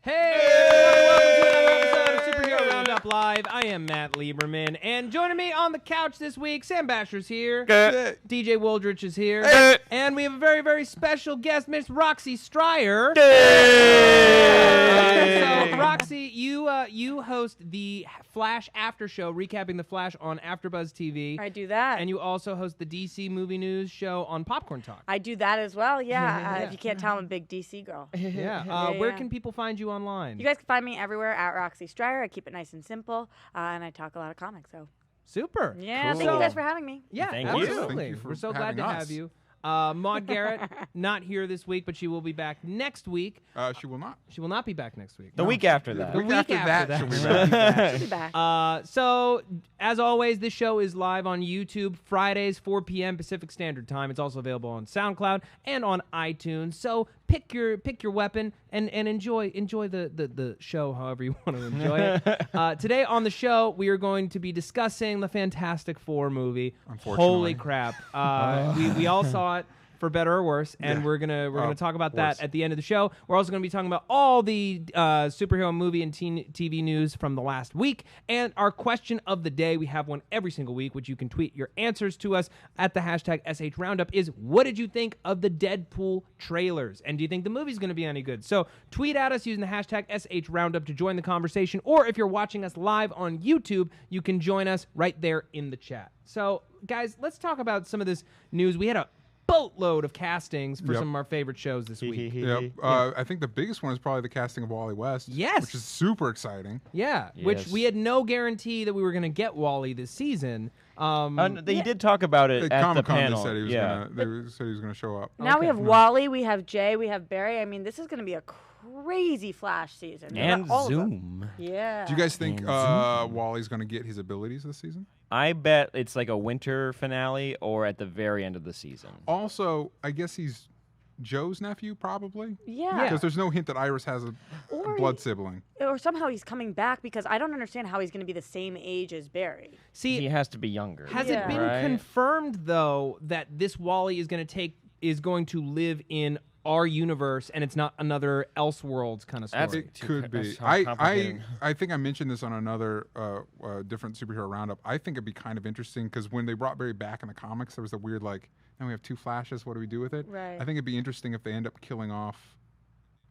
Hey, everyone, welcome to another episode of Superhero Roundup Live. I am Matt Lieberman, and joining me on the couch this week, Sam Basher's here, DJ Woldrich is here, and we have a very, very special guest, Miss Roxy Stryer. So, Roxy, you host the Flash After Show, recapping the Flash on AfterBuzz TV. I do that. And you also host the DC Movie News show on Popcorn Talk. I do that as well, yeah. If you can't tell, I'm a big DC girl. Where can people find you online? You guys can find me everywhere at Roxy Stryer. I keep it nice and simple, and I talk a lot of comics. So super. Yeah, cool. Thank you guys for having me. Yeah, Thank absolutely. you. We're so glad to have you. Maud Garrett, not here this week, but she will be back next week. She will not. She will not be back next week. The week after that. The week after that, she'll be back. She'll be back. So, as always, this show is live on YouTube Fridays, 4 p.m. Pacific Standard Time. It's also available on SoundCloud and on iTunes. So pick your weapon and enjoy the show however you want to enjoy it. Today on the show, we are going to be discussing the Fantastic Four movie. Holy crap! We all saw it, for better or worse, and we're gonna talk about that at the end of the show. We're also gonna be talking about all the superhero movie and TV news from the last week, and our question of the day. We have one every single week, which you can tweet your answers to us at the hashtag #SHRoundup. Is what did you think of the Deadpool trailers, and do you think the movie's gonna be any good? So tweet at us using the hashtag #SHRoundup to join the conversation, or if you're watching us live on YouTube, you can join us right there in the chat. So guys, let's talk about some of this news. We had a boatload of castings for some of our favorite shows this week. I think the biggest one is probably the casting of Wally West. Yes. Which is super exciting. Yeah, which we had no guarantee that we were going to get Wally this season. He did talk about it at the panel. They said he was going to show up. Now we have Wally, we have Jay, we have Barry. I mean, this is going to be a crazy Flash season. And Zoom. Yeah. Do you guys think Wally's going to get his abilities this season? I bet it's like a winter finale or at the very end of the season. Also, I guess he's Joe's nephew, probably? Yeah. Because there's no hint that Iris has a blood sibling. Or somehow he's coming back, because I don't understand how he's going to be the same age as Barry. See, he has to be younger. Has it been confirmed, though, that this Wally is going to live in our universe, and it's not another Elseworlds kind of story? It could be. I think I mentioned this on another different superhero roundup. I think it'd be kind of interesting, because when they brought Barry back in the comics, there was a weird now we have two Flashes. What do we do with it? Right. I think it'd be interesting if they end up killing off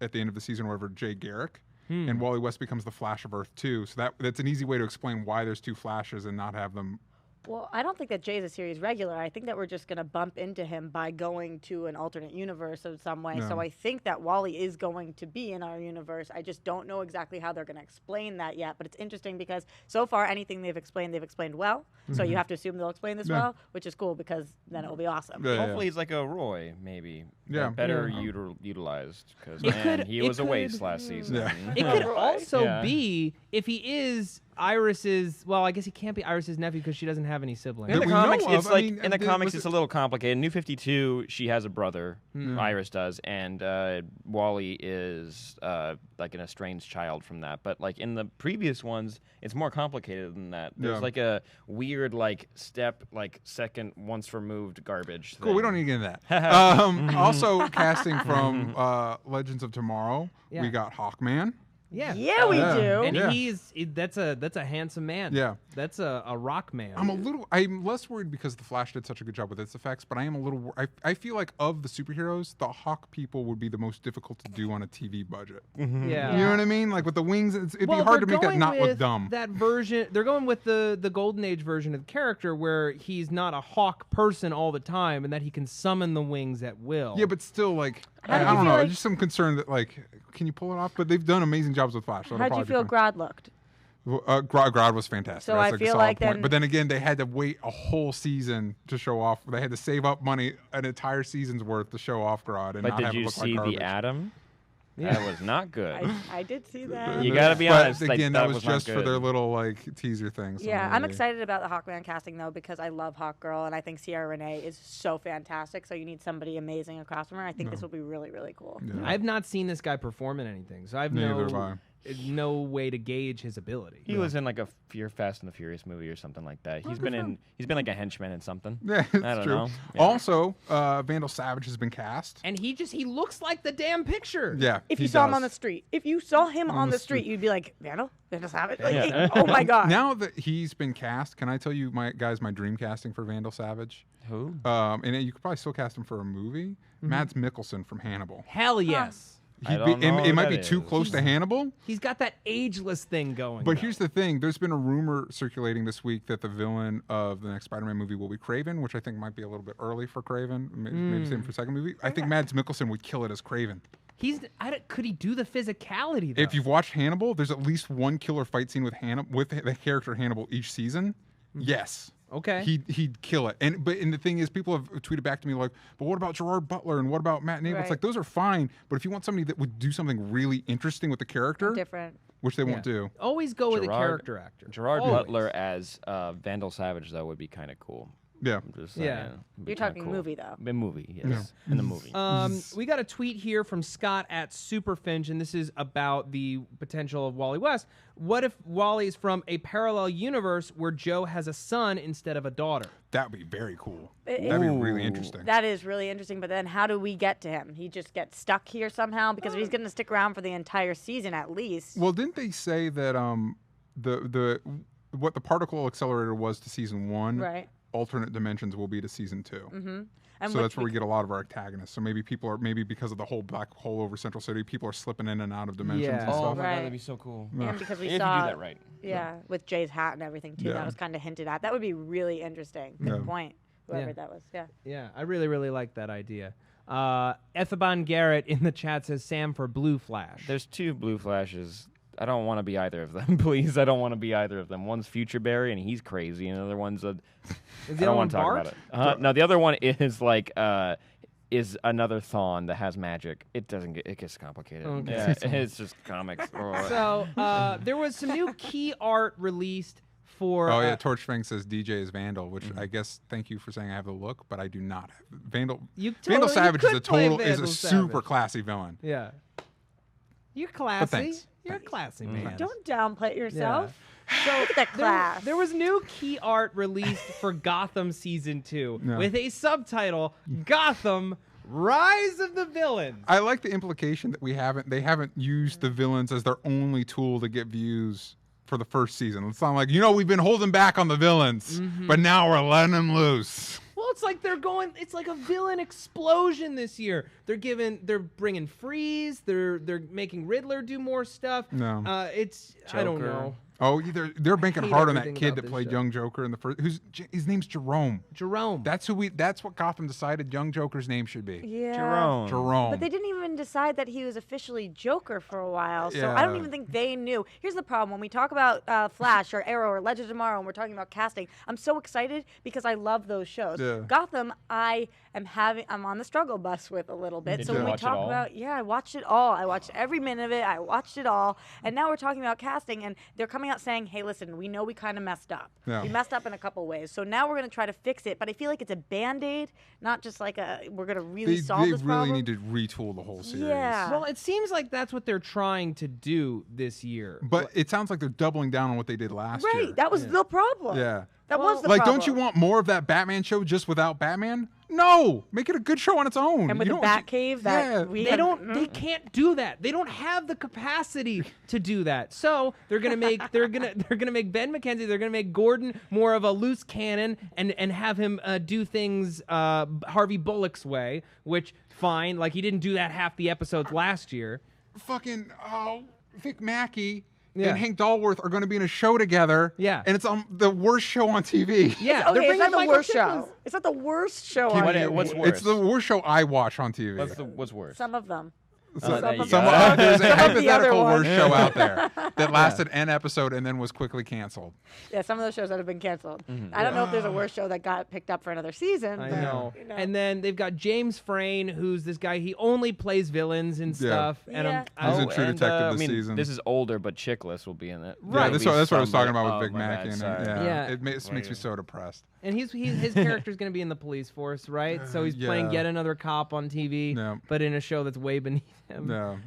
at the end of the season, whatever, Jay Garrick, and Wally West becomes the Flash of Earth 2. So that's an easy way to explain why there's two Flashes and not have them. Well, I don't think that Jay's a series regular. I think that we're just going to bump into him by going to an alternate universe of some way. Yeah. So I think that Wally is going to be in our universe. I just don't know exactly how they're going to explain that yet. But it's interesting because so far anything they've explained well. So you have to assume they'll explain this well, which is cool, because then it will be awesome. Hopefully he's like a Roy, maybe. Yeah. Better utilized, because he was a waste last season. Yeah. It could also be, if he is Iris's, well, I guess he can't be Iris's nephew because she doesn't have any siblings. In the comics, it's in the comics, was it's a little complicated. New 52, she has a brother, Iris does, and Wally is like an estranged child from that. But like in the previous ones, it's more complicated than that. There's like a weird second once removed garbage Cool, thing. we don't need to get into that. Also, casting from Legends of Tomorrow, we got Hawkman. Yeah, we do. And that's a handsome man. Yeah. That's a rock man. I'm less worried because the Flash did such a good job with its effects, but I am a little. I feel like of the superheroes, the Hawk people would be the most difficult to do on a TV budget. Yeah. You know what I mean? Like with the wings, it'd be hard to make that not look dumb. That version, they're going with the Golden Age version of the character, where he's not a hawk person all the time, and that he can summon the wings at will. Yeah, but still, I don't know. There's just some concern that can you pull it off? But they've done amazing jobs with Flash. So How'd you feel Grodd looked? Grodd was fantastic. So That's I feel like point. But then again, they had to wait a whole season to show off. They had to save up money, an entire season's worth, to show off Grodd. But did you see the Atom? Yeah. That was not good. I did see that. You gotta be honest. But again, that was just for their little teaser thing. So yeah, I'm excited about the Hawkman casting though, because I love Hawkgirl, and I think Ciara Renee is so fantastic. So you need somebody amazing across from her. I think this will be really, really cool. Yeah. I've not seen this guy perform in anything, so I've Neither have I. no way to gauge his ability. He was in like a Fast and the Furious movie or something like that. He's been like a henchman in something. Yeah, I it's don't true. know. Yeah. Also, Vandal Savage has been cast. And he looks like the damn picture. Yeah, If he you saw him does. on the street, if you saw him on the street, you'd be like, Vandal Savage. Like, oh my god. Now that he's been cast, can I tell you, my dream casting for Vandal Savage? Who? And you could probably still cast him for a movie. Mads Mikkelsen from Hannibal. Hell yes. I don't know It who might be that too is. close to Hannibal. He's got that ageless thing going. But though. here's the thing: there's been a rumor circulating this week that the villain of the next Spider-Man movie will be Kraven, which I think might be a little bit early for Kraven. Maybe same for second movie. I think Mads Mikkelsen would kill it as Kraven. Could he do the physicality though? If you've watched Hannibal, there's at least one killer fight scene with the character Hannibal each season. Yes. Okay. He'd kill it. And the thing is, people have tweeted back to me like, but what about Gerard Butler and what about Matt Nable? It's Right. like, those are fine, but if you want somebody that would do something really interesting with the character, Different. which they won't do. Always go with a character actor. Gerard Always. Butler as Vandal Savage, though, would be kind of cool. Yeah. I'm just Yeah. saying. It'd be You're kinda talking cool. movie, though. The movie, yes. In the movie. We got a tweet here from Scott at Superfinch, and this is about the potential of Wally West. What if Wally is from a parallel universe where Joe has a son instead of a daughter? That would be very cool. It- That'd be really interesting. That is really interesting, but then how do we get to him? He just gets stuck here somehow? Because if he's going to stick around for the entire season at least. Well, didn't they say that what the particle accelerator was to season 1, Right. alternate dimensions will be to season 2. Mm-hmm. And So that's where we get a lot of our antagonists. So maybe because of the whole black hole over Central City, people are slipping in and out of dimensions Yeah. and oh stuff. my Right. god, that'd be so cool. And because we If you saw do that right. Yeah, with Jay's hat and everything too. Yeah. That was kind of hinted at. That would be really interesting. Good Yeah. point. Whoever Yeah. that was. Yeah. Yeah, I really, really like that idea. Ethaban Garrett in the chat says Sam for Blue Flash. There's 2 Blue Flashes. I don't want to be either of them, please. I don't want to be either of them. One's Future Barry, and he's crazy, and the other one's Is I the don't other want one to talk Bart? about it. No, the other one is like is another Thawne that has magic. It gets complicated. Okay. Yeah, it's just comics. So there was some new key art released for. Oh yeah, Torchfang says DJ is Vandal, which I guess thank you for saying I have the look, but I do not have Vandal. Vandal Savage is a super Savage. classy villain. Yeah. You're classy. thanks. You're a classy man. Don't downplay yourself. So Look at that class. there was new key art released for Gotham Season 2 Yeah. with a subtitle, Gotham Rise of the Villains. I like the implication that they haven't used the villains as their only tool to get views for the first season. It's not like, we've been holding back on the villains, but now we're letting them loose. Well, it's like it's like a villain explosion this year. They're bringing Freeze, they're making Riddler do more stuff. No. I don't Joker. know. Oh, they're banking hate hard on that everything kid about that this played show. young Joker in the first. His name's Jerome. Jerome. That's what Gotham decided young Joker's name should be. Yeah. Jerome. Jerome. But they didn't even decide that he was officially Joker for a while, so I don't Yeah. even think they knew. Here's the problem: when we talk about Flash or Arrow or Legends of Tomorrow, and we're talking about casting, I'm so excited because I love those shows. Yeah. Gotham, I'm on the struggle bus with a little bit. Did so you when we watch it talk all? about, I watched it all. I watched every minute of it. I watched it all, and now we're talking about casting, and they're coming out saying, "Hey, listen, we know we kind of messed up. Yeah. We messed up in a couple ways, so now we're going to try to fix it." But I feel like it's a Band-Aid, not just like we're going to really solve They this really problem. need to retool the whole series. Yeah. Well, it seems like that's what they're trying to do this year. But it sounds like they're doubling down on what they did last year. Right, that was the problem. Yeah. That was the Like, problem. don't you want more of that Batman show just without Batman? No, make it a good show on its own. And with You the don't- Batcave that Yeah. we They had- don't. They can't do that. They don't have the capacity to do that. So they're gonna make. They're gonna make Ben McKenzie. They're gonna make Gordon more of a loose cannon and have him do things Harvey Bullock's way. Which fine. Like he didn't do that half the episodes last year. Fucking Vic Mackey Yeah. and Hank Dahlworth are going to be in a show together. Yeah. And it's the worst show on TV. Yeah, Okay, it's not the Michael worst Chiklis. show. It's not the worst show on What- TV. what's worse? It's the worst show I watch on TV. What's worse? Some of them. there you go. of There's a Some of the other hypothetical ones. worst show out there that lasted an episode and then was quickly canceled. Yeah, some of those shows that have been canceled. I don't know if there's a worse show that got picked up for another season. I but, know. you know. And then they've got James Frayne, who's this guy. He only plays villains and Yeah. stuff. And Yeah. He's a Oh, true and, detective I this mean, season. This is older, but Chickless will be in it. Right. Yeah, that's what I was talking about with Vic my Mackey. bad, And sorry. Yeah. It makes me so depressed. And his character's going to be in the police force, right? So he's playing yeah. yet another cop on TV, Yeah. but in a show that's way beneath him. No.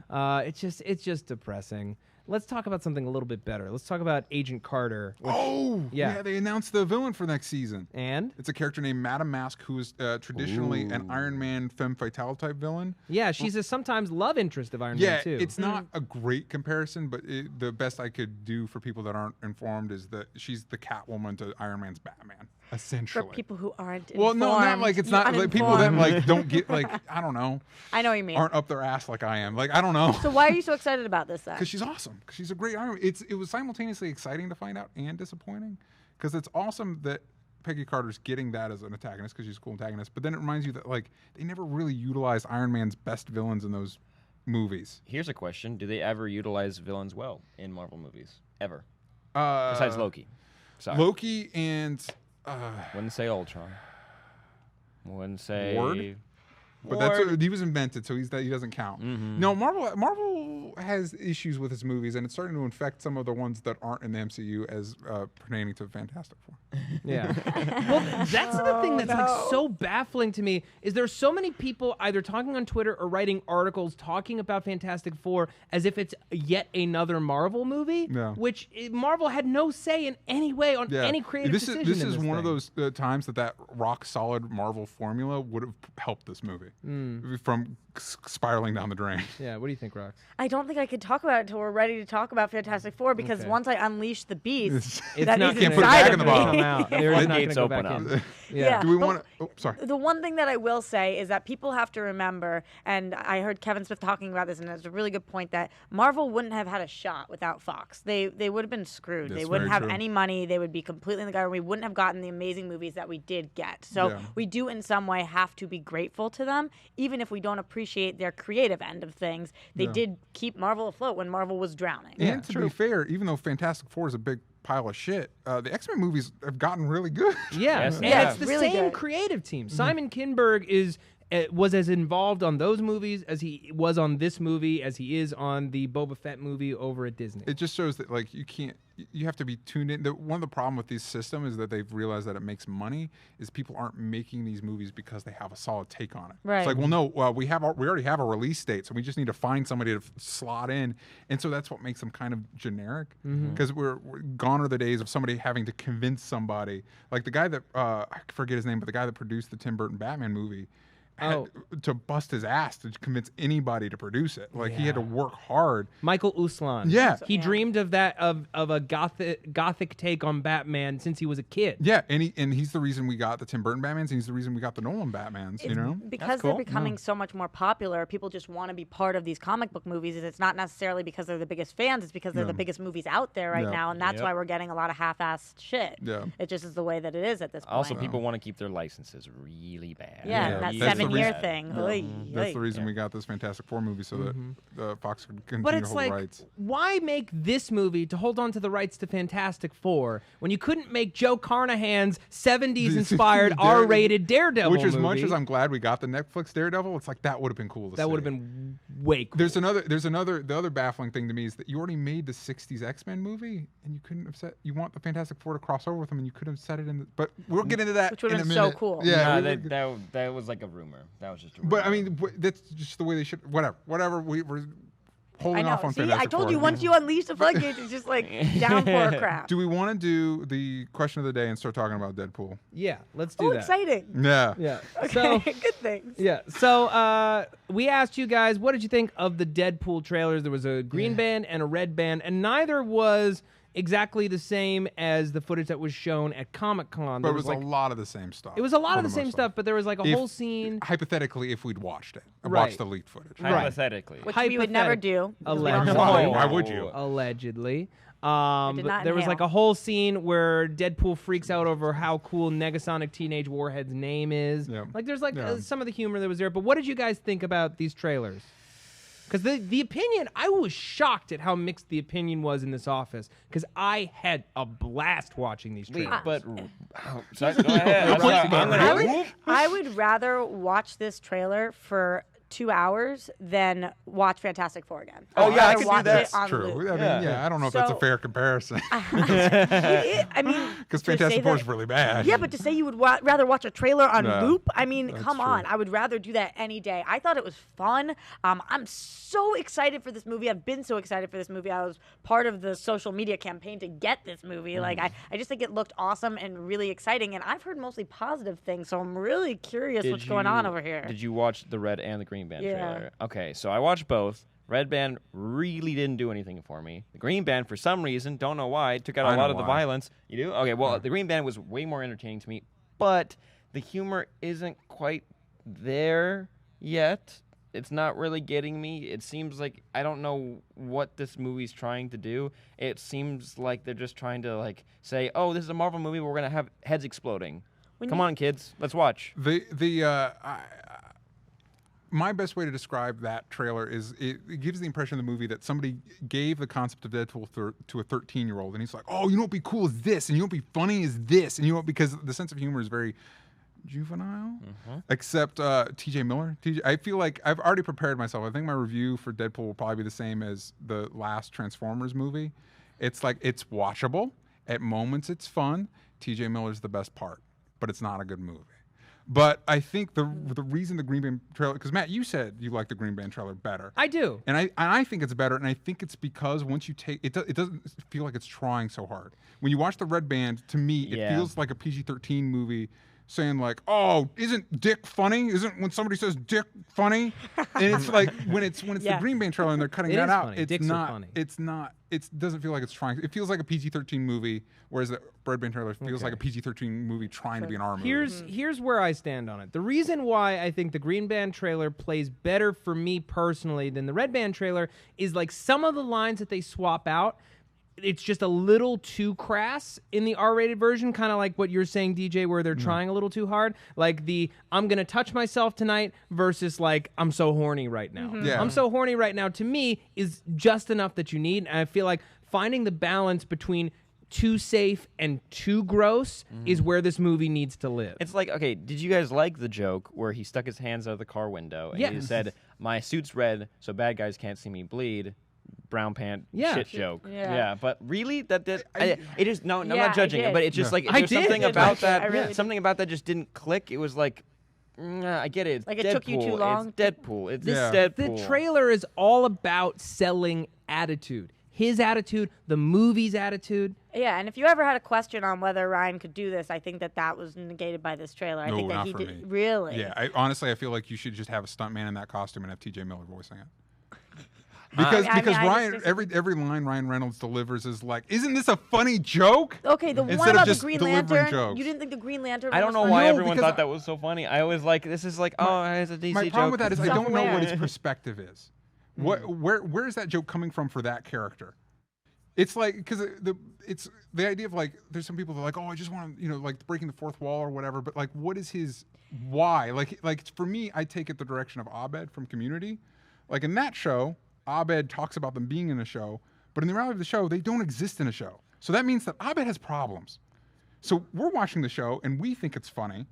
It's just depressing. let's talk about something a little bit better. Let's talk about Agent Carter. Which, yeah, they announced the villain for next season. And? It's a character named Madame Mask, who is traditionally an Iron Man femme fatale type villain. Yeah, she's a sometimes love interest of Iron Man, too. Yeah, it's not a great comparison, but the best I could do for people that aren't informed is that she's the Catwoman to Iron Man's Batman, essentially. For people who aren't well, informed. no, not like it's not like people that like don't get like I don't know. I know what you mean. Aren't up their ass like I am. Like I don't know. So why are you so excited about this then? Because she's awesome. Because she's a great Iron Man. It was simultaneously exciting to find out and disappointing. Because it's awesome that Peggy Carter's getting that as an antagonist because she's a cool antagonist. But then it reminds you that like they never really utilized Iron Man's best villains in those movies. Here's a question: do they ever utilize villains well in Marvel movies? Ever? Besides Loki. Sorry. Loki and Wouldn't say Ultron. Wouldn't say Ward? But that's he was invented, so he doesn't count. No, Marvel has issues with his movies, and it's starting to infect some of the ones that aren't in the MCU as pertaining to Fantastic Four. Yeah. Well, that's the thing that's like so baffling to me is there's so many people either talking on Twitter or writing articles talking about Fantastic Four as if it's yet another Marvel movie, which Marvel had no say in any way on any creative decision. This is one of those times that rock solid Marvel formula would have helped this movie from spiraling down the drain. Yeah, what do you think, Rox? I don't think I could talk about it until we're ready to talk about Fantastic Four because once I unleash the beast, it's that not is gonna put it back in the inside bottle. of me. Out. There's not gates gonna go open back up. in. Yeah. Do we want to? Oh, sorry. The one thing that I will say is that people have to remember, and I heard Kevin Smith talking about this, and it's a really good point, that Marvel wouldn't have had a shot without Fox. They would have been screwed. That's they wouldn't very have true. any money. They would be completely in the gutter. We wouldn't have gotten the amazing movies that we did get. So we do in some way have to be grateful to them, even if we don't appreciate their creative end of things. They did keep Marvel afloat when Marvel was drowning. And to be fair, even though Fantastic Four is a big pile of shit, the X-Men movies have gotten really good. Yeah, Yes, and they have. it's the Really same good. creative team. Simon Kinberg was as involved on those movies as he was on this movie, as he is on the Boba Fett movie over at Disney. It just shows that like you have to be tuned in. One of the problem with these systems is that they've realized that it makes money is people aren't making these movies because they have a solid take on it. Right. It's like, well, no, we already have a release date, so we just need to find somebody to slot in, and so that's what makes them kind of generic. Because we're gone are the days of somebody having to convince somebody, like the guy that I forget his name, but the guy that produced the Tim Burton Batman movie. Had to bust his ass to convince anybody to produce it. Like he had to work hard. Michael Uslan. Yeah. He dreamed of that of a gothic take on Batman since he was a kid. Yeah, and he's the reason we got the Tim Burton Batmans, and he's the reason we got the Nolan Batmans, you know? Because they're becoming so much more popular, people just want to be part of these comic book movies. It's not necessarily because they're the biggest fans, it's because they're the biggest movies out there right now, and that's why we're getting a lot of half-assed shit. Yeah. It just is the way that it is at this point. Also, people want to keep their licenses really bad. Yeah, that That's the 7-year reason- thing. That's the reason we got this Fantastic Four movie, so that Fox could continue But to it's hold like, the rights. why make this movie to hold on to the rights to Fantastic Four when you couldn't make Joe Carnahan's 70s-inspired R-rated Daredevil Which, as movie? much as I'm glad we got the Netflix Daredevil, it's like that would have been cool to see. That would have been way cool. The other baffling thing to me is that you already made the 60s X-Men movie, and you couldn't have you want the Fantastic Four to cross over with them, and you could have set it in but we'll get into that Which would in have a been so minute. cool. Nah, Yeah. that was like a rumor. That was just a rumor. But I mean, that's just the way they should. Whatever. We're I holding know. off on See, Fantastic I told Four. you once you unleash the floodgates, it's just like downpour crap. Do we want to do the question of the day and start talking about Deadpool? Yeah, let's do that. Exciting. Yeah. Yeah. Okay, So, good things. yeah. So we asked you guys, what did you think of the Deadpool trailers? There was a green band and a red band, and neither was exactly the same as the footage that was shown at Comic-Con. But it was a lot of the same stuff. It was a lot for of the same most stuff, but there was like a whole scene. Hypothetically, if we'd watched it, Right. watched the leaked footage. Hypothetically. Which we would never do. because we don't Allegedly. know. Why? Why would you? Allegedly. did But not there was inhale. like a whole scene where Deadpool freaks out over how cool Negasonic Teenage Warhead's name is. Yeah. Like there's like Yeah. some of the humor that was there. But what did you guys think about these trailers? Because the opinion, I was shocked at how mixed the opinion was in this office. Because I had a blast watching these Wait, trailers. but sorry, go ahead. I'm gonna- I would rather watch this trailer for 2 hours than watch Fantastic Four again. Oh, I'd yeah, I rather can do watch that. it on True. loop. I mean, Yeah. I don't know if that's a So- fair comparison. I mean, Because to say Fantastic Four that- is really bad. Yeah, but to say you would rather watch a trailer on No, loop, I mean, that's come true. on. I would rather do that any day. I thought it was fun. I'm so excited for this movie. I've been so excited for this movie. I was part of the social media campaign to get this movie. Like, I just think it looked awesome and really exciting. And I've heard mostly positive things, so I'm really curious what's going on over here. Did you watch the Red and the Green Band Yeah. trailer? Okay, so I watched both. Red Band really didn't do anything for me. The Green Band, for some reason, don't know why, took out I a know lot of the why. violence. You do? Okay, well, the Green Band was way more entertaining to me, but the humor isn't quite there yet. It's not really getting me. It seems like I don't know what this movie's trying to do. It seems like they're just trying to like say, "Oh, this is a Marvel movie. We're gonna have heads exploding. Come on, kids, let's watch." My best way to describe that trailer is it gives the impression of the movie that somebody gave the concept of Deadpool to a 13-year-old, and he's like, "Oh, you know what would be cool is this, and you know what would be funny is this, and you know what," because the sense of humor is very juvenile, except TJ Miller. I feel like I've already prepared myself. I think my review for Deadpool will probably be the same as the last Transformers movie. It's like, it's watchable. At moments, it's fun. TJ Miller's the best part, but it's not a good movie. But I think the reason the Green Band trailer, because Matt, you said you like the Green Band trailer better. I do. And I think it's better, and I think it's because once you take it, it doesn't feel like it's trying so hard. When you watch the Red Band, to me, it feels like a PG-13 movie saying like, "Oh, isn't Dick funny? Isn't when somebody says Dick funny?" And it's like when it's the Green Band trailer and they're cutting It that is out. funny. It's Dicks are not. funny. It's not. It doesn't feel like it's trying. It feels like a PG-13 movie, whereas the Red Band trailer feels like a PG-13 movie trying to be an R movie. Here's where I stand on it. The reason why I think the Green Band trailer plays better for me personally than the Red Band trailer is like some of the lines that they swap out, it's just a little too crass in the R-rated version, kind of like what you're saying, DJ, where they're trying a little too hard. Like the "I'm gonna touch myself tonight" versus like "I'm so horny right now." Yeah. "I'm so horny right now" to me is just enough that you need, and I feel like finding the balance between too safe and too gross is where this movie needs to live. It's like, okay, did you guys like the joke where he stuck his hands out the car window and he Yes. said, "My suit's red, so bad guys can't see me bleed"? Brown pant shit joke. Yeah. But really, it is no, I'm Yeah, not I judging it, did. but it's just like I there's did. something I about liked it. that. I really did. Something about that just didn't click. It was like, I get it. It's Like it Deadpool. took you too long? It's Deadpool. It's Yeah. Deadpool. The trailer is all about selling attitude. His attitude, the movie's attitude. Yeah, and if you ever had a question on whether Ryan could do this, I think that was negated by this trailer. I No, think that not he for did me. really. Yeah, honestly, I feel like you should just have a stuntman in that costume and have TJ Miller voicing it. Because I mean, I Ryan, just every line Ryan Reynolds delivers is like, "Isn't this a funny joke?" Okay, the one Instead of about the just Green delivering Lantern, jokes. you didn't think the Green Lantern I don't was know funny? why No, everyone because thought that was so funny. I was like, this is like, it's a DC My joke. problem with that is I don't know what Self-aware. his perspective is. Where is that joke coming from for that character? It's like, because it's the idea of like, there's some people that are like, "Oh, I just want to, like breaking the fourth wall or whatever," but like, what is his why? Like for me, I take it the direction of Abed from Community. Like in that show, Abed talks about them being in a show, but in the reality of the show, they don't exist in a show. So that means that Abed has problems. So we're watching the show and we think it's funny.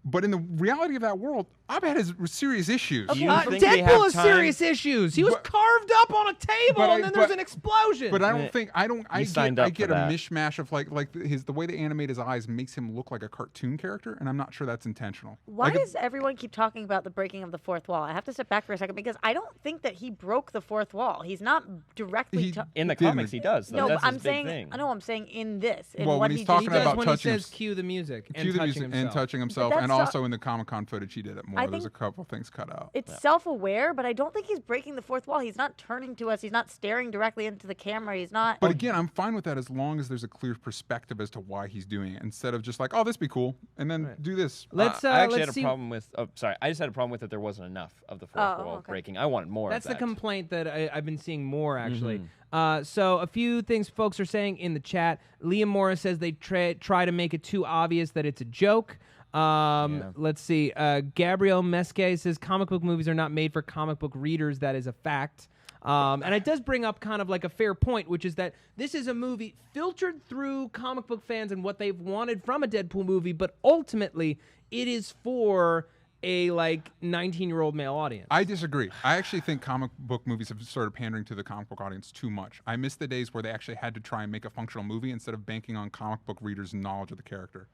But in the reality of that world, Abed has serious issues. You think they have Deadpool has time- serious issues. He was But- carved up on a table, But and then there's an explosion. But I don't think I signed get, up I get for a that. mishmash of like the way they animate his eyes makes him look like a cartoon character, and I'm not sure that's intentional. Why Like, does everyone keep talking about the breaking of the fourth wall? I have to step back for a second because I don't think that he broke the fourth wall. He's not directly. He- In the Didn't comics, he? he does. Though. no, That's but I'm his saying. big thing. I know. I'm saying in this. In Well, what when he's he talking did. he does about when touching he says him- cue the music and cue the touching music himself. and touching himself, But and that's also in the Comic-Con footage, he did it more. I There's a think- couple things cut out. It's self-aware, but I don't think he's breaking the fourth wall. He's not turning to us. He's not staring directly into the camera. He's not. But again, I'm fine with that as long as there's a clear perspective as to why he's doing it, instead of just like, "Oh, this be cool," and then do this. Let's I actually let's had see. a problem with. Oh, sorry. I just had a problem with that there wasn't enough of the fourth Oh, wall okay. breaking. I wanted more. That's of the that. complaint that I've been seeing more, actually. Mm-hmm. So a few things folks are saying in the chat. Liam Morris says they try to make it too obvious that it's a joke. Let's see. Gabrielle Mesquet says comic book movies are not made for comic book readers. That is a fact. And it does bring up kind of like a fair point, which is that this is a movie filtered through comic book fans and what they've wanted from a Deadpool movie, but ultimately it is for a like 19-year-old male audience. I disagree. I actually think comic book movies have started pandering to the comic book audience too much. I miss the days where they actually had to try and make a functional movie instead of banking on comic book readers' knowledge of the character.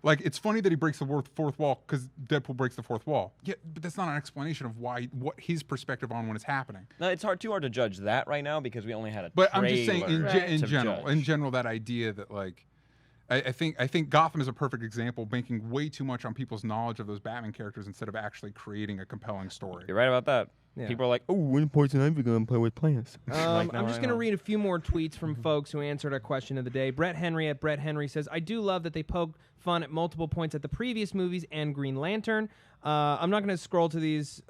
Like, it's funny that he breaks the fourth wall because Deadpool breaks the fourth wall. Yeah, but that's not an explanation of what his perspective on when it's happening. No, it's too hard to judge that right now because we only had a But trailer I'm just saying, in general, that idea that like, I think Gotham is a perfect example, banking way too much on people's knowledge of those Batman characters instead of actually creating a compelling story. You're right about that. Yeah. People are like, oh, when Poison Ivy gonna play with plants? I'm just going to read a few more tweets from folks who answered our question of the day. Brett Henry at Brett Henry says, I do love that they poke fun at multiple points at the previous movies and Green Lantern. I'm not going to scroll to these,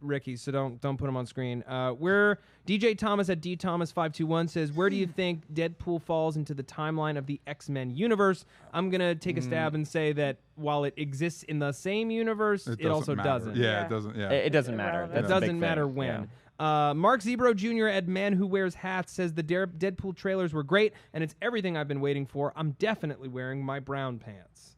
Ricky, so don't put them on screen. Where DJ Thomas at DThomas521 says, where do you think Deadpool falls into the timeline of the X-Men universe? I'm going to take a stab and say that while it exists in the same universe, it also doesn't. Yeah, it doesn't. Yeah, It doesn't matter. Irrelevant. That's It a big doesn't matter thing. when. Yeah. Mark Zebro Jr. at Man Who Wears Hats says the Deadpool trailers were great, and it's everything I've been waiting for. I'm definitely wearing my brown pants.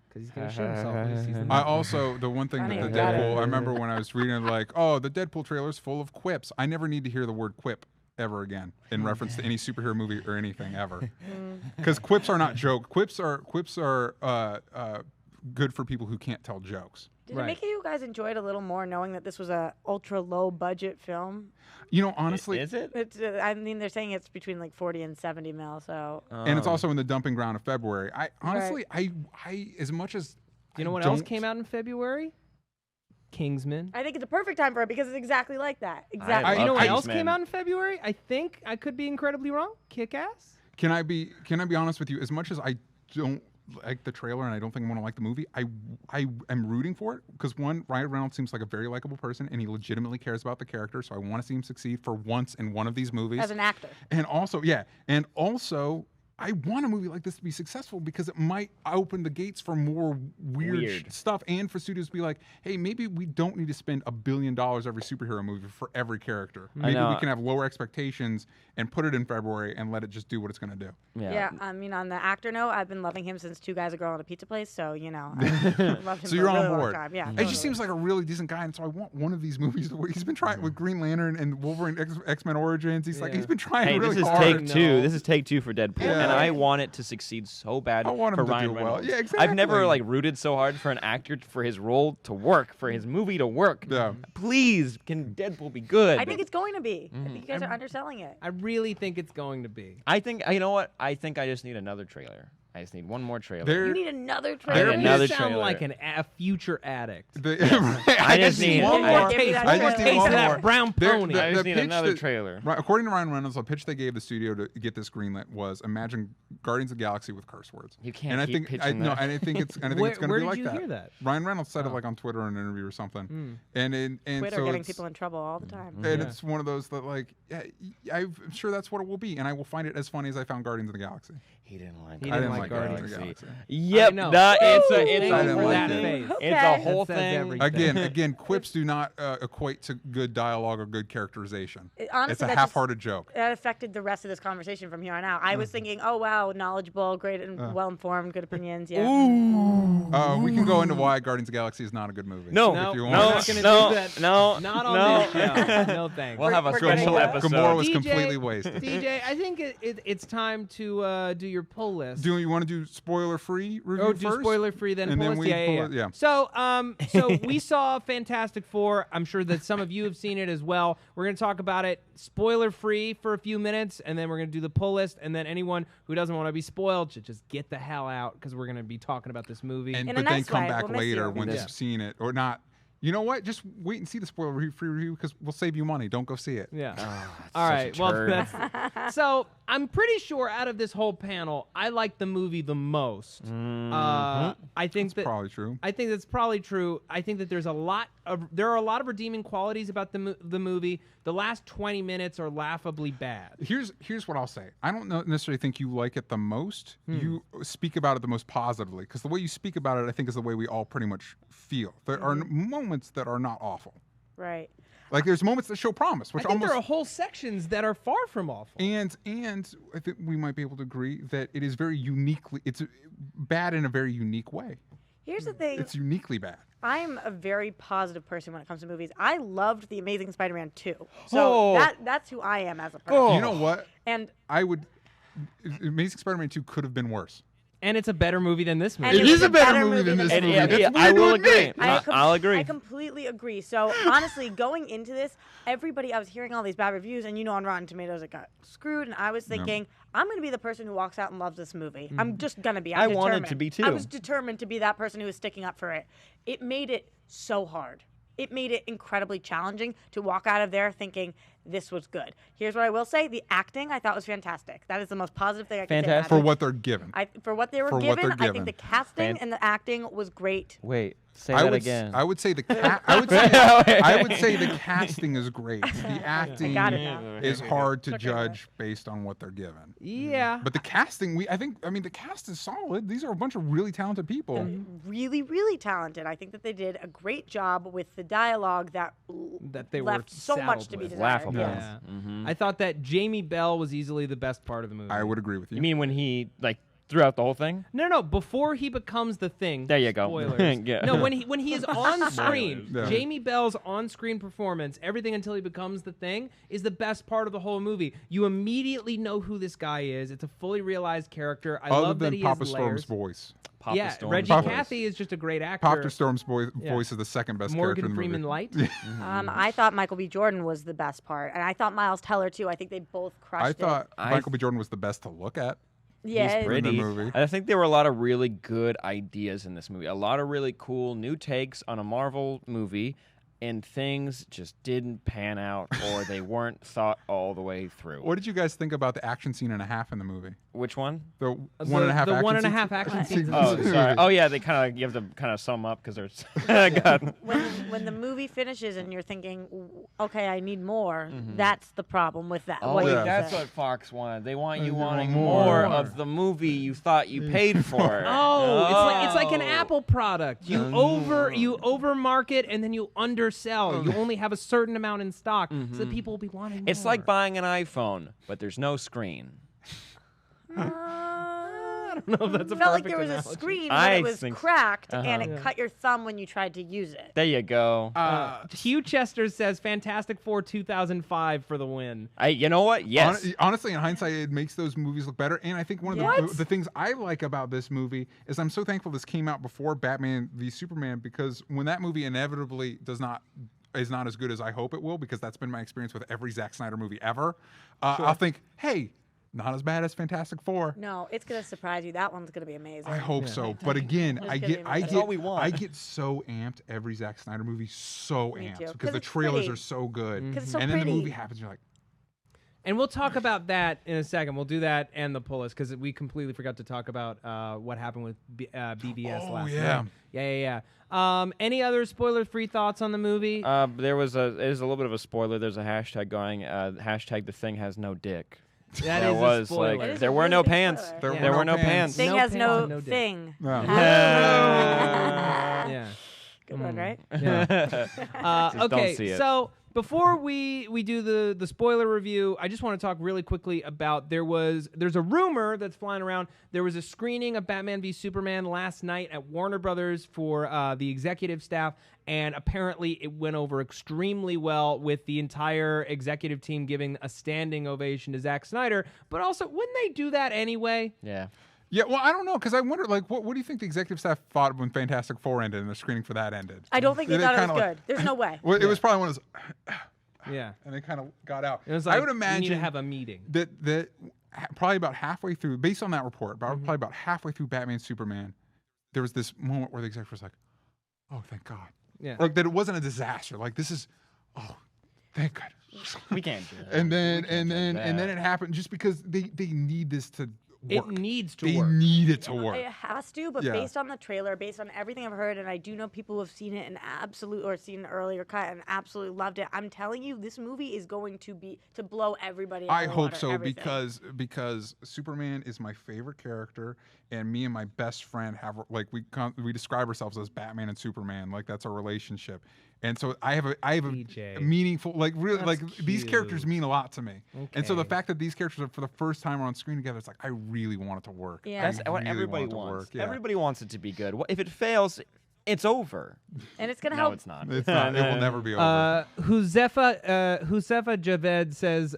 Because he's going to show himself when he sees the I movie. also, the one thing Funny, that the got it. Deadpool, I remember when I was reading like, oh, the Deadpool trailer's full of quips. I never need to hear the word quip ever again in reference to any superhero movie or anything ever. Because quips are not joke. Quips are good for people who can't tell jokes. Did Right. it make you guys enjoy it a little more knowing that this was a ultra low budget film? You know, honestly, Is it? It's, I mean, they're saying it's between like 40 and 70 mil. So and it's also in the dumping ground of February. I honestly, I as much as You know I what else don't- came out in February? Kingsman. I think it's a perfect time for it because it's exactly like that. Exactly. You know what Love else Kingsman. came out in February? I think I could be incredibly wrong. Kick-Ass? Can I be honest with you? As much as I don't like the trailer and I don't think I want to like the movie, I am rooting for it because one, Ryan Reynolds seems like a very likable person and he legitimately cares about the character, so I want to see him succeed for once in one of these movies. As an actor. And also, I want a movie like this to be successful because it might open the gates for more weird stuff and for studios to be like, hey, maybe we don't need to spend $1 billion every superhero movie for every character. Maybe we can have lower expectations and put it in February and let it just do what it's going to do. Yeah, I mean, on the actor note, I've been loving him since Two Guys, a Girl, and a Pizza Place. So, you know, I've loved him So for you're a really on long board. time. Yeah, It totally. just seems like a really decent guy, and so I want one of these movies where he's been trying with Green Lantern and Wolverine X-Men Origins. He's like, he's been trying Hey, really this is hard. take two. This is take two for Deadpool, Yeah. and I want it to succeed so bad I want him for to Ryan do well. Reynolds. Yeah, I've never exactly. like rooted so hard for an actor for his role to work, for his movie to work. Yeah. Please, can Deadpool be good? I think it's going to be. I think you guys are underselling it. I really think it's going to be. I think you know what? I think I just need another trailer. I just need one more trailer. There- You need another I trailer. need another You sound trailer. like a future addict. I just need one Yeah, more. give me that I trailer. just need Taste one of that more. brown There- pony. I just the need pitch another that- trailer. Right, according to Ryan Reynolds, the pitch they gave the studio to get this greenlit was imagine Guardians of the Galaxy with curse words. You can't And I keep think pitching no, that. and I think it's going Where- to be where like did you hear that? Ryan Reynolds said it like on Twitter in an interview or something. And Twitter so getting it's, people in trouble all the time. and it's one of those that like I'm sure that's what it will be, and I will find it as funny as I found Guardians of the Galaxy. He didn't like. He I didn't didn't like like Guardians Guardians of of the Galaxy. Yep, I know. it's Thank a you whole for that thing. face. It's Okay. a whole That says thing. everything. Again, quips do not equate to good dialogue or good characterization. Honestly, It's a that half-hearted joke. That affected the rest of this conversation from here on out. I was thinking, oh wow, knowledgeable, great and well-informed, good opinions. Yeah. We can go into why Guardians of the Galaxy is not a good movie. No, No, if you we're want. not gonna no, do that. no, Not on no. this show. No thanks. We'll have a We're special getting- episode. Gamora was DJ completely wasted. DJ, I think it's time to do your pull list. Do you want to do spoiler-free review Oh, first? do spoiler free, then And pull then us. we Yeah, pull yeah, it- yeah. yeah. So we saw Fantastic Four. I'm sure that some of you have seen it as well. We're gonna talk about it spoiler free for a few minutes, and then we're gonna do the pull list. And then anyone who doesn't want to be spoiled should just get the hell out because we're gonna be talking about this movie. In a But then nice come way. back We'll miss later you. when Yeah. you've seen it or not. You know what? Just wait and see the spoiler-free review because we'll save you money. Don't go see it. Yeah. Ah, All such a right. Well, turd. that's, so I'm pretty sure out of this whole panel, I like the movie the most. I think that Probably true. I think that's probably true. I think that there are a lot of redeeming qualities about the movie. The last 20 minutes are laughably bad. Here's what I'll say. I don't necessarily think you like it the most. You speak about it the most positively because the way you speak about it, I think, is the way we all pretty much feel. There are moments that are not awful. Right. Like there's moments that show promise, I which think almost there are whole sections that are far from awful. and I think we might be able to agree that it is very uniquely. It's bad in a very unique way. Here's the thing. It's uniquely bad. I'm a very positive person when it comes to movies. I loved The Amazing Spider-Man 2. So Oh. that's who I am as a person. You know what? And I would. Amazing Spider-Man 2 could have been worse. And it's a better movie than this movie. And It it is was a better movie than this And movie. yeah, It's yeah, weird I to will admit. agree. I'll agree. I completely agree. So honestly, going into this, I was hearing all these bad reviews, and on Rotten Tomatoes it got screwed, and I was thinking, I'm going to be the person who walks out and loves this movie. I'm just going to be. I wanted to be, too. I was determined to be that person who was sticking up for it. It made it so hard. It made it incredibly challenging to walk out of there thinking this was good. Here's what I will say. The acting I thought was fantastic. That is the most positive thing I can say. Fantastic. For what they're given. For what they were For what given, they're I think given. the casting and the acting was great. Wait, say that again. I would say the I would say the casting is great. The acting got it now. is hard to Took it judge based on what they're given. Yeah. But the casting, the cast is solid. These are a bunch of really talented people. Really, really talented. I think that they did a great job with the dialogue that they were left so much saddled to be with. desired. Laughable. Yeah. Mm-hmm. I thought that Jamie Bell was easily the best part of the movie. I would agree with you. You mean when he throughout the whole thing? No. Before he becomes the Thing. There you go. Spoilers. Yeah. No, when he is on screen, Yeah. Jamie Bell's on-screen performance, everything until he becomes the Thing, is the best part of the whole movie. You immediately know who this guy is. It's a fully realized character. I Other love that than he Papa has Storm's layers. voice. Papa Yeah, Storm's Reggie voice. Cathy is just a great actor. Papa Storm's voice is the second best character Morgan in the Freeman movie. Light. I thought Michael B. Jordan was the best part, and I thought Miles Teller too. I think they both crushed I thought it. Michael B. Jordan was the best to look at. Yeah, He's Pretty. movie. I think there were a lot of really good ideas in this movie. A lot of really cool new takes on a Marvel movie, and things just didn't pan out or they weren't thought all the way through. What did you guys think about the action scene and a half in the movie? Which one? The one and a half. the action one and a scenes- half action scenes. in the Oh, movie. sorry. Oh, yeah. You have to kind of sum up because there's. God. when the movie finishes and you're thinking, okay, I need more. That's the problem with that. Oh, what you yeah. that's said. what Fox wanted. They want you They wanting want more more. of the movie you thought you paid for. Oh, it's like an Apple product. You overmarket and then you undersell. You only have a certain amount in stock, so that people will be wanting more. It's like buying an iPhone, but there's no screen. I don't know if that's a felt like perfect there was analogy. a screen, I but it was think- cracked, and it Yeah. cut your thumb when you tried to use it. There you go. Hugh Chester says Fantastic Four 2005 for the win. You know what? Yes. Honestly, in hindsight, it makes those movies look better. And I think one of the things I like about this movie is I'm so thankful this came out before Batman v Superman, because when that movie inevitably is not as good as I hope it will, because that's been my experience with every Zack Snyder movie ever, I'll think, hey, not as bad as Fantastic Four. No, it's gonna surprise you. That one's gonna be amazing. I hope so. But again, It's I gonna get be I amazing. get all we want. I get so amped every Zack Snyder movie, so Me amped too, because 'cause the it's trailers pretty. are so good. 'Cause it's so and then the pretty. movie happens, you're like, And we'll talk about that in a second. We'll do that and the pull list because we completely forgot to talk about what happened with BBS last yeah. night. Yeah. Any other spoiler-free thoughts on the movie? It is a little bit of a spoiler. There's a hashtag going. Hashtag the Thing has no dick. That there is a was spoiler. like It is there a were really no big pants. spoiler. There were no pants. Thing No has pants no and no dick. thing. no. Yeah. Good one, right? Yeah. Just don't see it. So before we do the spoiler review, I just want to talk really quickly about there's a rumor that's flying around. There was a screening of Batman v Superman last night at Warner Brothers for the executive staff, and apparently it went over extremely well with the entire executive team giving a standing ovation to Zack Snyder. But also, wouldn't they do that anyway? Yeah. Yeah, well, I don't know, because I wonder, like, what do you think the executive staff thought when Fantastic Four ended and the screening for that ended? I don't think they They thought it was kinda good. There's no way. Well, it was probably one of those, Yeah. and they kind of got out. It was like, I would we need imagine to have a meeting. that probably about halfway through, based on that report, Mm-hmm. probably about halfway through Batman Superman, there was this moment where the executive was like, "Oh, thank God!" Yeah. Like that it wasn't a disaster. Like this is, oh, thank God. We can't do that. And then We can't do and then that. it happened just because they need this to It work. needs to They work. need it to work. It has to, but Yeah. based on the trailer, based on everything I've heard, and I do know people who have seen it and seen an earlier cut and absolutely loved it. I'm telling you, this movie is going to blow everybody out I of the hope water, so everything. because Superman is my favorite character, and me and my best friend have like we describe ourselves as Batman and Superman, like that's our relationship. And so I have a DJ. meaningful, like really, That's like these characters cute. mean a lot to me. And so the Okay. fact that these characters are for the first time are on screen together, it's like I really want it to work. Yeah. That's I what really everybody want it to wants. work. Yeah. Everybody wants it to be good. If it fails, it's over. And it's gonna No, help. it's not. It's not. It will never be over. Husefa Javed says,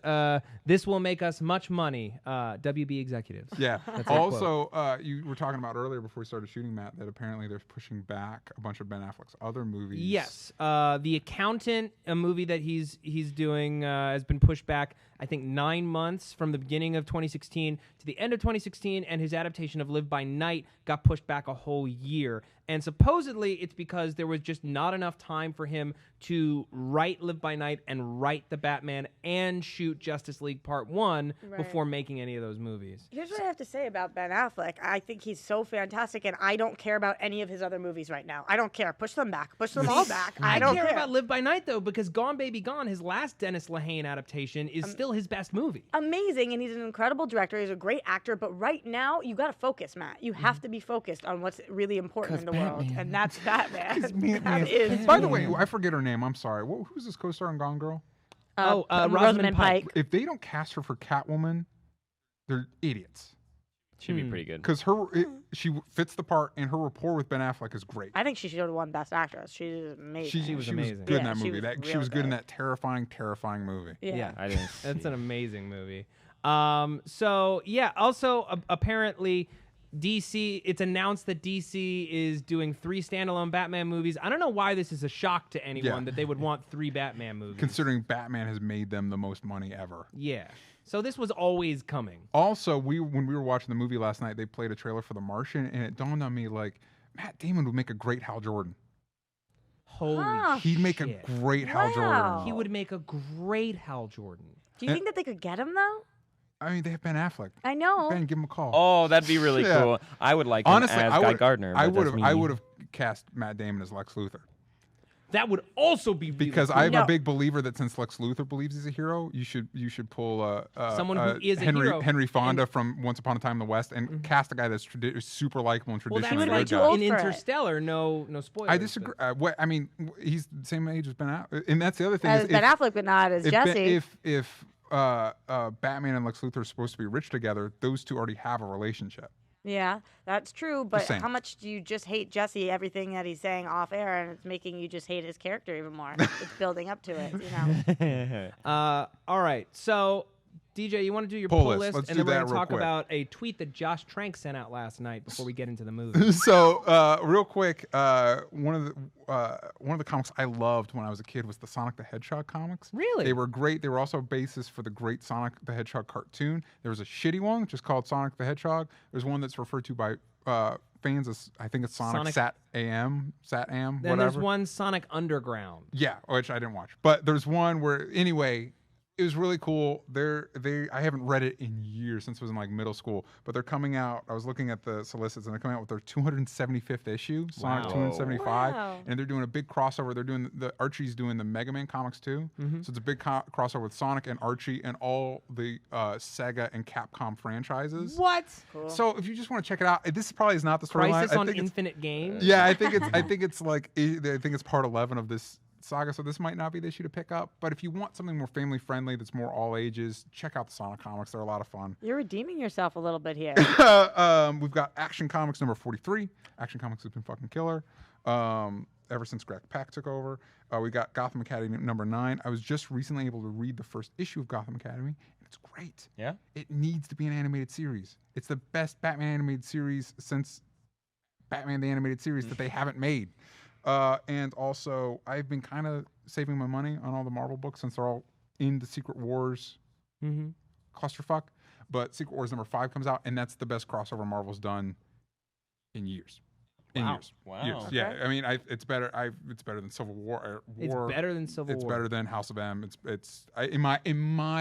this will make us much money. WB executives. Yeah. a quote. Also, you were talking about earlier before we started shooting, Matt, that apparently they're pushing back a bunch of Ben Affleck's other movies. Yes. The Accountant, a movie that he's doing, has been pushed back, I think, 9 months from the beginning of 2016 to the end of 2016, and his adaptation of Live by Night got pushed back a whole year. And supposedly it's because there was just not enough time for him to write Live by Night and write The Batman and shoot Justice League Part 1 Right. before making any of those movies. Here's what I have to say about Ben Affleck. I think he's so fantastic, and I don't care about any of his other movies right now. I don't care. Push them back. Push them all back. I don't care about Live by Night, though, because Gone Baby Gone, his last Dennis Lehane adaptation, is still his best movie. Amazing, and he's an incredible director. He's a great actor, but right now you got to focus, Matt. You have to be focused on what's really important in the world, and that's Batman. That is By the way, I forget her name. I'm sorry. Who's this co-star in Gone Girl? Rosamund Pike. If they don't cast her for Catwoman, they're idiots. Should be pretty good. Because she fits the part, and her rapport with Ben Affleck is great. I think she should have won Best Actress. She's amazing. She was was amazing. good in Yeah, that she movie. was She real was good in good. that terrifying movie. Yeah. I didn't. That's see an it. amazing movie. So yeah, also apparently DC, it's announced that DC is doing 3 standalone Batman movies. I don't know why this is a shock to anyone that they would want 3 Batman movies. Considering Batman has made them the most money ever. Yeah. So this was always coming. Also, when we were watching the movie last night, they played a trailer for The Martian, and it dawned on me, like, Matt Damon would make a great Hal Jordan. Holy Huh. He'd make a shit. great Hal Wow. Jordan. He would make a great Hal Jordan. Do you think that they could get him though? I mean, they have Ben Affleck. I know. Ben, give him a call. Oh, that'd be really Yeah. cool. I would like him Honestly, as I Guy would. Gardner. I but would that's have. me. I would have cast Matt Damon as Lex Luthor That would also be really because cool. I'm No. a big believer that since Lex Luthor believes he's a hero, you should pull Someone who is a Henry hero. Henry Fonda from Once Upon a Time in the West and cast a guy that's super likable and Well, that's traditionally would be like good too guy. old in for it. Interstellar. No spoilers. I disagree. I mean, he's the same age as Ben Affleck, and that's the other thing. As is Ben Affleck, but not as if, Jesse. if Batman and Lex Luthor are supposed to be rich together, those two already have a relationship. Yeah, that's true. But saying. how much do you just hate Jesse? Everything that he's saying off air, and it's making you just hate his character even more. It's building up to it, you know. All right. So, DJ, you want to do your Pull pull list. list, Let's and do then we're that going to real talk quick. about a tweet that Josh Trank sent out last night before we get into the movie. So, real quick, one of the comics I loved when I was a kid was the Sonic the Hedgehog comics. Really? They were great. They were also a basis for the great Sonic the Hedgehog cartoon. There was a shitty one just called Sonic the Hedgehog. There's one that's referred to by fans as, I think it's Sonic Sat AM, Then whatever. there's one Sonic Underground. Yeah, which I didn't watch. But there's one where, anyway, it was really cool. I haven't read it in years, since it was in like middle school, but they're coming out. I was looking at the solicits, and they're coming out with their 275th issue, Sonic Wow. 275, Wow. and they're doing a big crossover. They're doing Archie's doing the Mega Man comics too, so it's a big crossover with Sonic and Archie and all the Sega and Capcom franchises. What? Cool. So if you just want to check it out, this probably is not the storyline. Crisis I on think it's- Infinite Games? yeah, I think it's part 11 of this saga, so this might not be the issue to pick up. But if you want something more family friendly that's more all ages, check out the Sonic comics. They're a lot of fun. You're redeeming yourself a little bit here. We've got Action Comics number 43. Action Comics has been fucking killer ever since Greg Pak took over. We got Gotham Academy number 9. I was just recently able to read the first issue of Gotham Academy, and it's great. Yeah. It needs to be an animated series. It's the best Batman animated series since Batman the Animated Series that they haven't made. And also, I've been kind of saving my money on all the Marvel books since they're all in the Secret Wars clusterfuck. But Secret Wars number 5 comes out, and that's the best crossover Marvel's done in years. Wow. Years. Okay. Yeah, I mean, it's better. It's better than Civil War. It's better than Civil It's War. better than House of M. In my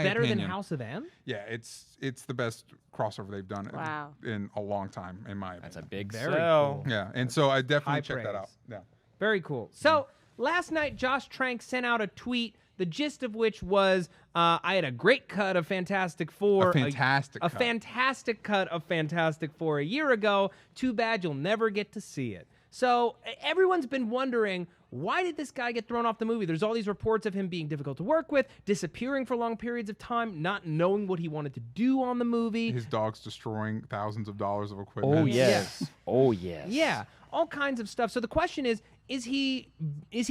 Better opinion. than House of M? Yeah, it's the best crossover they've done Wow. in a long time, in my opinion. That's a big Very sell. cool. Yeah, and so I definitely High check that praise. out. Yeah. Very cool. So last night, Josh Trank sent out a tweet, the gist of which was, I had a great cut of Fantastic Four. A fantastic a cut. fantastic cut of Fantastic Four a year ago. Too bad you'll never get to see it. So everyone's been wondering, why did this guy get thrown off the movie? There's all these reports of him being difficult to work with, disappearing for long periods of time, not knowing what he wanted to do on the movie. His dog's destroying thousands of dollars of equipment. Oh yes. Oh yes. Yeah, all kinds of stuff. So the question is he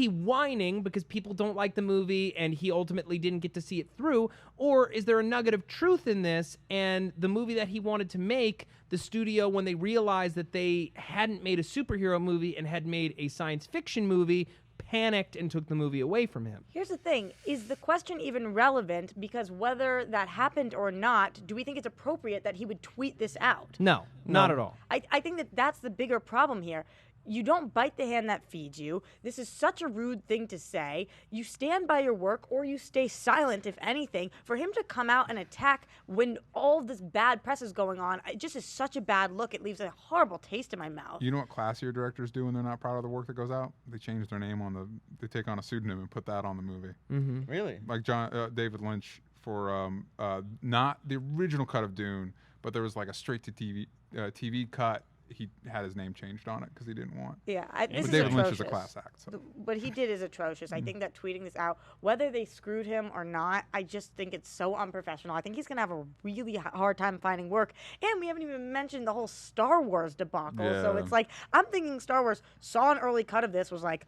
whining because people don't like the movie and he ultimately didn't get to see it through, or is there a nugget of truth in this, and the movie that he wanted to make, the studio, when they realized that they hadn't made a superhero movie and had made a science fiction movie, panicked and took the movie away from him? Here's the thing. Is the question even relevant? Because whether that happened or not, do we think it's appropriate that he would tweet this out? No, not at all. I think that that's the bigger problem here. You don't bite the hand that feeds you. This is such a rude thing to say. You stand by your work or you stay silent, if anything. For him to come out and attack when all this bad press is going on, it just is such a bad look. It leaves a horrible taste in my mouth. You know what classier directors do when they're not proud of the work that goes out? They change their name they take on a pseudonym and put that on the movie. Mm-hmm. Really? Like David Lynch for not the original cut of Dune, but there was like a straight to TV cut. He had his name changed on it because he didn't want. Yeah, this But is David Lynch atrocious. is a class act. So. What he did is atrocious. I think that tweeting this out, whether they screwed him or not, I just think it's so unprofessional. I think he's going to have a really hard time finding work. And we haven't even mentioned the whole Star Wars debacle. So Yeah. it's like, I'm thinking Star Wars saw an early cut of this, was like,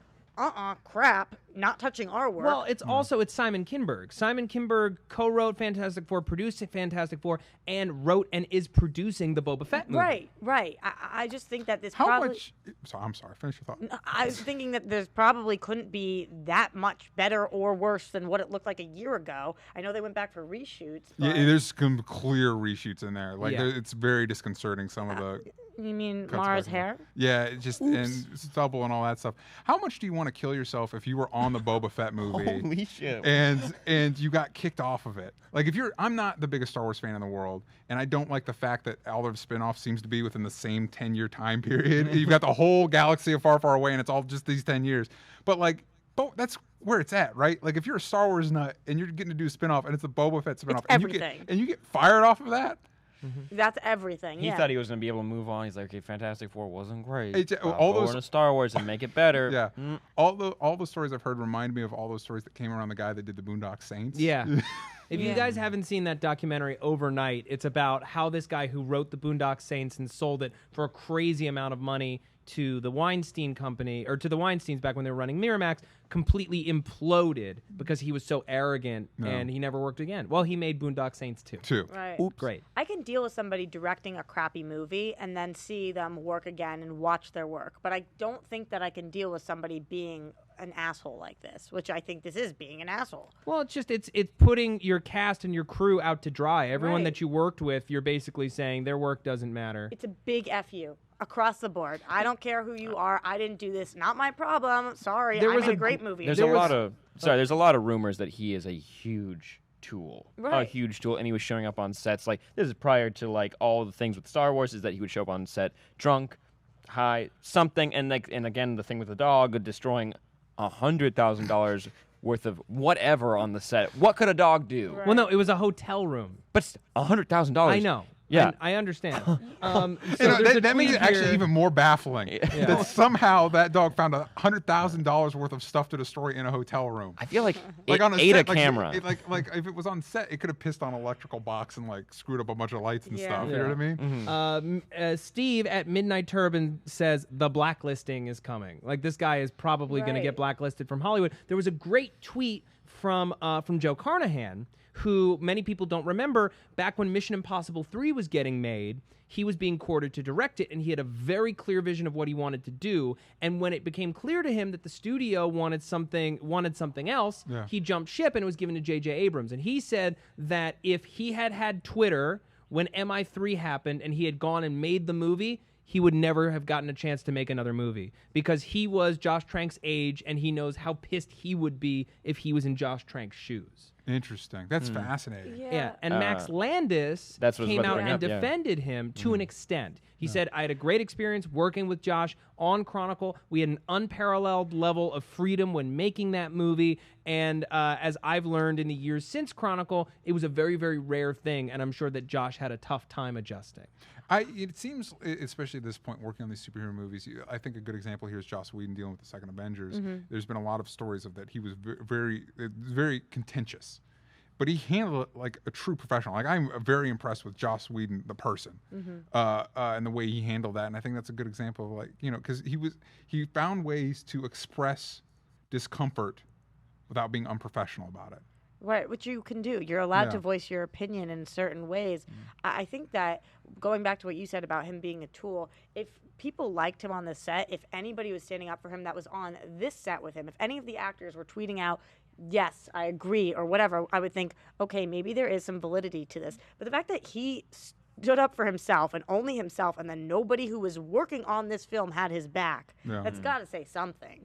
crap, not touching our work. Well, it's also Simon Kinberg. Simon Kinberg co-wrote Fantastic Four, produced Fantastic Four, and wrote and is producing the Boba Fett movie. Right. I just think that this How probably... much? I'm sorry. Finish your thought. I was thinking that there's probably couldn't be that much better or worse than what it looked like a year ago. I know they went back for reshoots. Yeah, But there's some clear reshoots in there. Like Yeah. it's very disconcerting. Some of the you mean cuts Mara's back. hair? Yeah, it just and stubble and all that stuff. How much do you want to kill yourself if you were on the Boba Fett movie? Holy shit. And you got kicked off of it. Like I'm not the biggest Star Wars fan in the world, and I don't like the fact that all of spin-offs seems to be within the same 10-year time period. You've got the whole galaxy of far, far away, and it's all just these 10 years. But like, that's where it's at, right? Like if you're a Star Wars nut and you're getting to do a spin-off and it's a Boba Fett spin-off, and you get fired off of that. That's everything. He yeah. thought he was going to be able to move on. He's like, okay, Fantastic Four wasn't great. It's- I'll all go those- into Star Wars and make it better. Yeah, all the stories I've heard remind me of all those stories that came around the guy that did the Boondock Saints. Yeah. If you Yeah. guys haven't seen that documentary Overnight, it's about how this guy who wrote the Boondock Saints and sold it for a crazy amount of money to the Weinstein Company, or to the Weinsteins back when they were running Miramax, completely imploded because he was so arrogant and he never worked again. Well, he made Boondock Saints too. Right. Great. I can deal with somebody directing a crappy movie and then see them work again and watch their work. But I don't think that I can deal with somebody being an asshole like this, which I think this is being an asshole. Well, it's putting your cast and your crew out to dry. Everyone Right. that you worked with, you're basically saying their work doesn't matter. It's a big F you across the board. I don't care who you are. I didn't do this. Not my problem. Sorry. There I was made a- a great movie. There's a lot of rumors that he is a huge tool. A Right. huge tool. And he was showing up on sets. Like, this is prior to, like, all the things with Star Wars, is that he would show up on set drunk, high, something. And, like, and again, the thing with the dog, destroying $100,000 worth of whatever on the set. What could a dog do? Right. Well, no, it was a hotel room. But $100,000. I know. Yeah. I understand. You know, there's a that makes tweet it actually here. even more baffling that somehow that dog found $100,000 worth of stuff to destroy in a hotel room. I feel like Like it on a ate set, a camera. like if it was on set, it could have pissed on an electrical box and like screwed up a bunch of lights and Yeah. stuff. You know what I mean? Steve at Midnight Turban says the blacklisting is coming. Like, this guy is probably going to get Right. blacklisted from Hollywood. There was a great tweet from Joe Carnahan, who many people don't remember. Back when Mission Impossible 3 was getting made, he was being courted to direct it, and he had a very clear vision of what he wanted to do. And when it became clear to him that the studio wanted something else, Yeah. he jumped ship and it was given to J.J. Abrams. And he said that if he had had Twitter when MI3 happened and he had gone and made the movie, he would never have gotten a chance to make another movie, because he was Josh Trank's age and he knows how pissed he would be if he was in Josh Trank's shoes. Interesting. That's fascinating. Yeah, and Max Landis That's what I was came about to out bring and up, yeah. defended him to an extent. He said, I had a great experience working with Josh on Chronicle. We had an unparalleled level of freedom when making that movie, And as I've learned in the years since Chronicle, it was a very, very rare thing, and I'm sure that Josh had a tough time adjusting. It seems, especially at this point, working on these superhero movies, I think a good example here is Joss Whedon dealing with the second Avengers. There's been a lot of stories of that he was very contentious, but he handled it like a true professional. Like, I'm very impressed with Joss Whedon, the person, and the way he handled that. And I think that's a good example of, like, because he found ways to express discomfort without being unprofessional about it. Right, which you can do. You're allowed to voice your opinion in certain ways. I think that, going back to what you said about him being a tool, if people liked him on the set, if anybody was standing up for him that was on this set with him, if any of the actors were tweeting out, yes, I agree, or whatever, I would think, okay, maybe there is some validity to this. But the fact that he stood up for himself and only himself, and then nobody who was working on this film had his back, that's got to say something.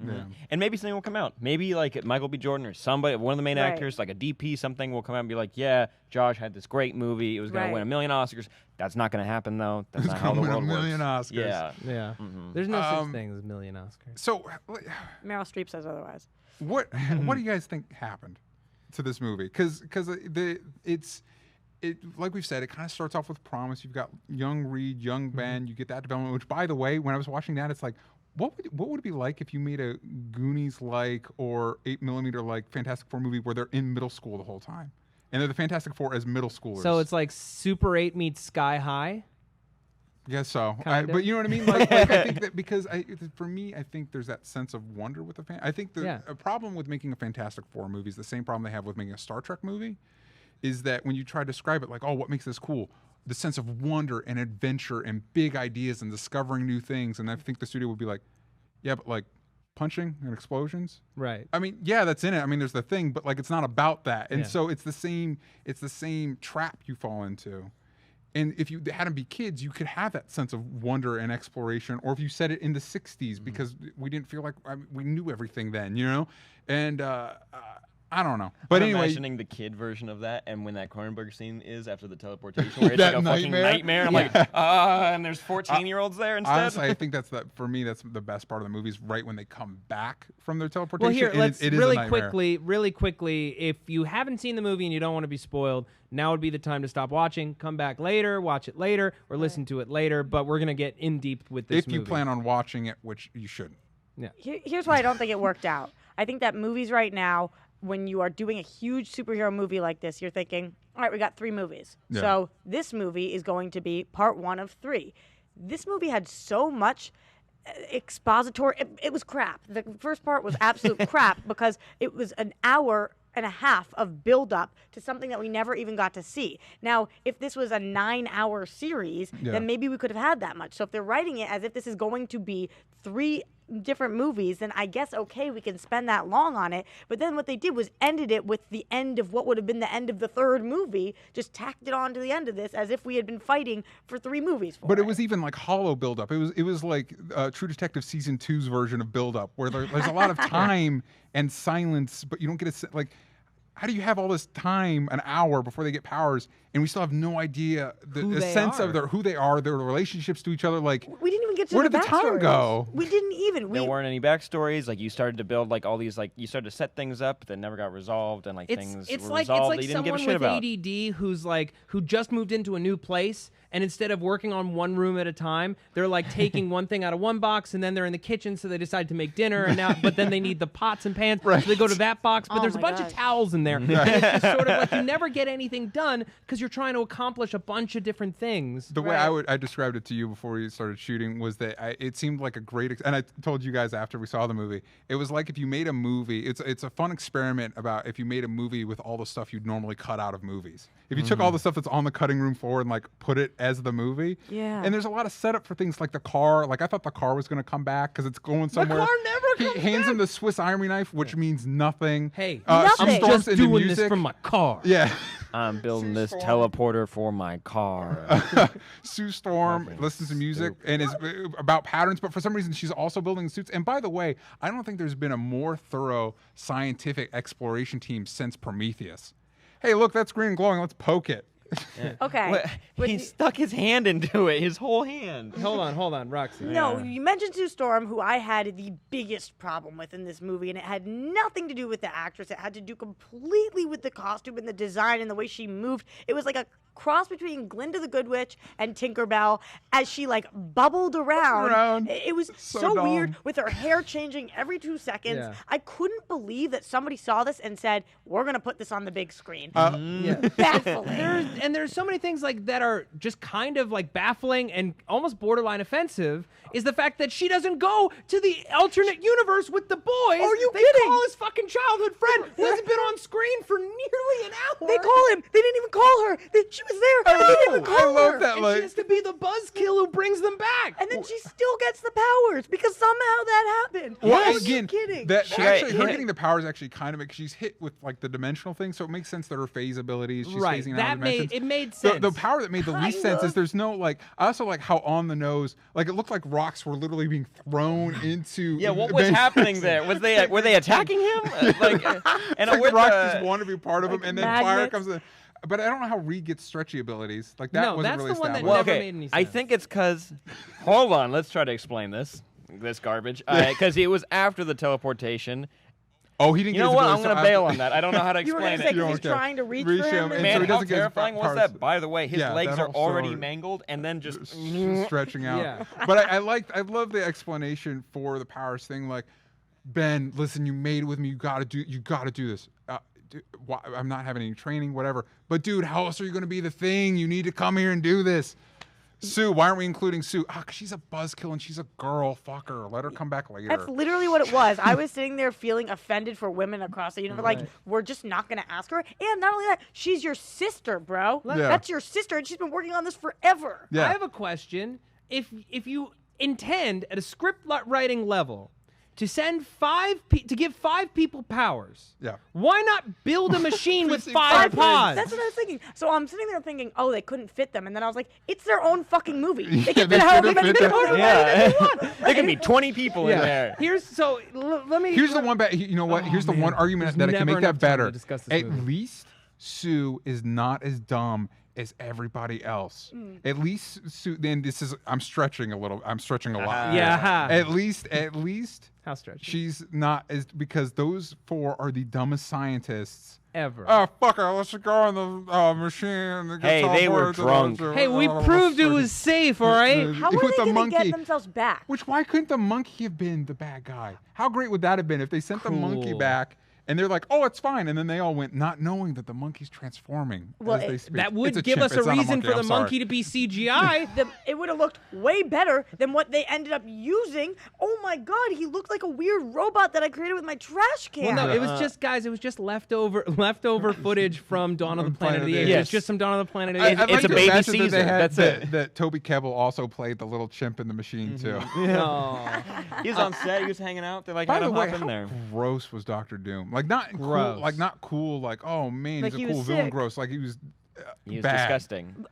And maybe something will come out. Maybe like Michael B. Jordan or somebody, one of the main actors, like a DP, something will come out and be like, yeah, Josh had this great movie. It was going to win 1 million Oscars. That's not going to happen, though. That's not how the world works. 1 million Oscars. Yeah. There's no such thing as 1 million Oscars. So, Meryl Streep says otherwise. what do you guys think happened to this movie? Because like we've said, it kind of starts off with promise. You've got young Reed, young Ben. You get that development. Which, by the way, when I was watching that, it's like, what would it be like if you made a Goonies-like or 8mm like Fantastic Four movie where they're in middle school the whole time, and they're the Fantastic Four as middle schoolers? So it's like Super 8 meets Sky High. Yes, so. Kind of. But you know what I mean? Like I think that because for me, I think there's that sense of wonder with I think a problem with making a Fantastic Four movie is the same problem they have with making a Star Trek movie. Is that when you try to describe it like, oh, what makes this cool? The sense of wonder and adventure and big ideas and discovering new things. And I think the studio would be like, yeah, but like punching and explosions. Right. I mean, yeah, that's in it. I mean, there's the thing, but like it's not about that. And so it's the same trap you fall into. And if you had them be kids, you could have that sense of wonder and exploration. Or if you said it in the 60s, because we didn't feel like we knew everything then, And I don't know. But anyway, imagining the kid version of that, and when that Cronenberg scene is after the teleportation, where it's like a fucking nightmare. I'm like, and there's 14-year-olds there instead. Honestly, I think for me, that's the best part of the movie is right when they come back from their teleportation. Well, here, let's it is really quickly, if you haven't seen the movie and you don't want to be spoiled, now would be the time to stop watching. Come back later, watch it later, or listen to it later. But we're gonna get in deep with this movie. If you plan on watching it, which you shouldn't. Yeah. Here's why I don't think it worked out. I think that movies right now, when you are doing a huge superhero movie like this, you're thinking, all right, we got 3 movies. Yeah. So this movie is going to be part 1 of 3. This movie had so much expository. It was crap. The first part was absolute crap because it was an hour and a half of build-up to something that we never even got to see. Now, if this was a 9-hour series, then maybe we could have had that much. So if they're writing it as if this is going to be 3 different movies, then I guess, okay, we can spend that long on it. But then what they did was ended it with the end of what would have been the end of the 3rd movie, just tacked it on to the end of this as if we had been fighting for 3 movies for But it was even like hollow build-up. It was like True Detective Season 2's version of build-up, where there's a lot of time and silence, but you don't get like, how do you have all this time, an hour before they get powers, and we still have no idea the sense of who they are, their relationships to each other? Like, we didn't even get to where the did the time go? We didn't even. There weren't any backstories. Like, you started to build like all these, like you started to set things up that never got resolved, and like things were resolved that you didn't give a shit about. It's like someone with ADD who just moved into a new place, and instead of working on one room at a time, they're like taking one thing out of one box, and then they're in the kitchen, so they decide to make dinner, but then they need the pots and pans, so they go to that box, but there's a bunch of towels in there. And it's just sort of like you never get anything done because you're trying to accomplish a bunch of different things. The way I described it to you before we started shooting was that it seemed like a great, and I told you guys after we saw the movie, it was like if you made a movie, it's a fun experiment about if you made a movie with all the stuff you'd normally cut out of movies. If you took all the stuff that's on the cutting room floor and like put it as the movie. Yeah. And there's a lot of setup for things like the car. Like I thought the car was going to come back because it's going somewhere. The car never comes He hands back. him the Swiss Army knife, which means nothing. Hey, Nothing. I'm Storm's just into doing music. this from my car. Yeah. I'm building this teleporter for my car. Sue Storm listens to music and is about patterns, but for some reason she's also building suits. And by the way, I don't think there's been a more thorough scientific exploration team since Prometheus. Hey, look, that's green and glowing. Let's poke it. Okay. What? With He the- stuck his hand into it, his whole hand. Hold on, Roxy. No, you mentioned Sue Storm, who I had the biggest problem with in this movie, and it had nothing to do with the actress. It had to do completely with the costume and the design and the way she moved. It was like a cross between Glinda the Good Witch and Tinkerbell as she like bubbled around. It was so weird with her hair changing every 2 seconds. Yeah. I couldn't believe that somebody saw this and said, "We're gonna put this on the big screen." Yeah. Baffling. There's so many things like that are just kind of like baffling and almost borderline offensive. Is the fact that she doesn't go to the alternate universe with the boys? Are you they kidding? call his fucking childhood friend who hasn't been on screen for nearly an hour. They call him. They didn't even call her. She was there. And they didn't even call I love her. that. And Like, she has to be the buzzkill who brings them back. And then she still gets the powers because somehow that happened. well, Are you again, kidding? that She actually got her hit. getting the powers actually kind of makes she's hit with like the dimensional thing, so it makes sense that her phase abilities, she's Right, phasing out that of dimensions. made sense. The power that made the least sense is there's no like. I also like how on the nose, like it looked like rocks were literally being thrown into. Yeah, what was happening there? Were they attacking him? And Like with the rocks just want to be part of him, like and then fire magnets. comes in. But I don't know how Reed gets stretchy abilities. Like that No, wasn't that's really the one that established. Well, never okay. made any I sense. think it's because. Hold on, let's try to explain this garbage. Because it was after the teleportation. Oh, he didn't. You get know his what? I'm abilities going to till bail after- on that. I don't know how to You were gonna explain say it. because he's Okay. trying to reach Reach for him him. and Man, so he how doesn't get his terrifying was powers. that? By the way, his Yeah, legs that are whole already story. mangled, and then just stretching out. Yeah. But I love the explanation for the powers thing. Like, Ben, listen, you made it with me. You gotta do this. Dude, I'm not having any training, whatever. But dude, how else are you gonna be the thing? You need to come here and do this. Sue, why aren't we including Sue? Ah, 'cause she's a buzzkill and she's a girl. Fuck her. Let her come back later. That's literally what it was. I was sitting there feeling offended for women across the universe. Like, we're just not going to ask her. And not only that, she's your sister, bro. Yeah. That's your sister, and she's been working on this forever. Yeah. I have a question. If you intend at a script writing level to send to give 5 people powers, Yeah. why not build a machine with Missing 5 5 pods? That's what I was thinking. So I'm sitting there thinking, oh, they couldn't fit them. And then I was like, it's their own fucking movie. They Yeah, can they fit however couldn't many fit people them. they Yeah. want. there can be 20 people in there. Let me. Here's the one. You know what? Oh, Here's the man. one argument There's that I can never make that enough time better. to discuss this At movie. least Sue is not as dumb as everybody else. At least Sue. Then this is. I'm stretching a little. I'm stretching a lot. Yeah. At least How stretchy? she's not as because those 4 are the dumbest scientists. Ever. Oh fuck it! Let's go on the machine. Hey, they were drunk. Hey, we proved it was safe, all right? How With are they the going to monkey. get themselves back? Which why couldn't the monkey have been the bad guy? How great would that have been if they sent the monkey Cool. back and they're like, "Oh, it's fine," and then they all went, not knowing that the monkey's transforming Well, as they it- speak. That would It's a give chimp. us a It's not reason for I'm the sorry. monkey to be CGI. It would have looked way better than what they ended up using. Oh my god, he looked like a weird robot that I created with my trash can. Well, no, it was just guys. It was just leftover footage from Dawn of the Planet of the Apes. Yes. It's just some Dawn of the Planet of the I- Apes. I'd It's like a to baby imagine that they Caesar. had That's that, it. that Toby Kebbell also played the little chimp in the machine too. Oh. He was on set. He was hanging out. They like By had the him way, hop in how there. gross was Doctor Doom? Like not Gross. cool. Like not cool. Like oh man, Like he's he a was cool villain. sick. Gross. Like he was. He was bad. disgusting.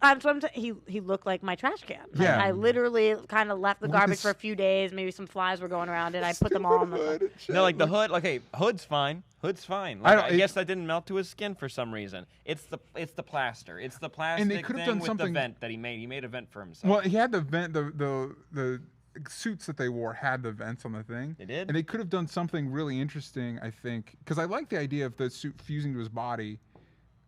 He looked like my trash can. Like, Yeah. I literally kind of left the With garbage this- for a few days. Maybe some flies were going around it. I put them all on the. Hood. No, like the hood. Like, hey, hood's fine. Hood's fine. I Like, don't- I guess that didn't melt to his skin for some reason. It's the plaster. It's the plastic could have thing done with something- the vent that he made. He made a vent for himself. Well, he had the vent. The suits that they wore had the vents on the thing. They did? And they could have done something really interesting, I think, because I like the idea of the suit fusing to his body.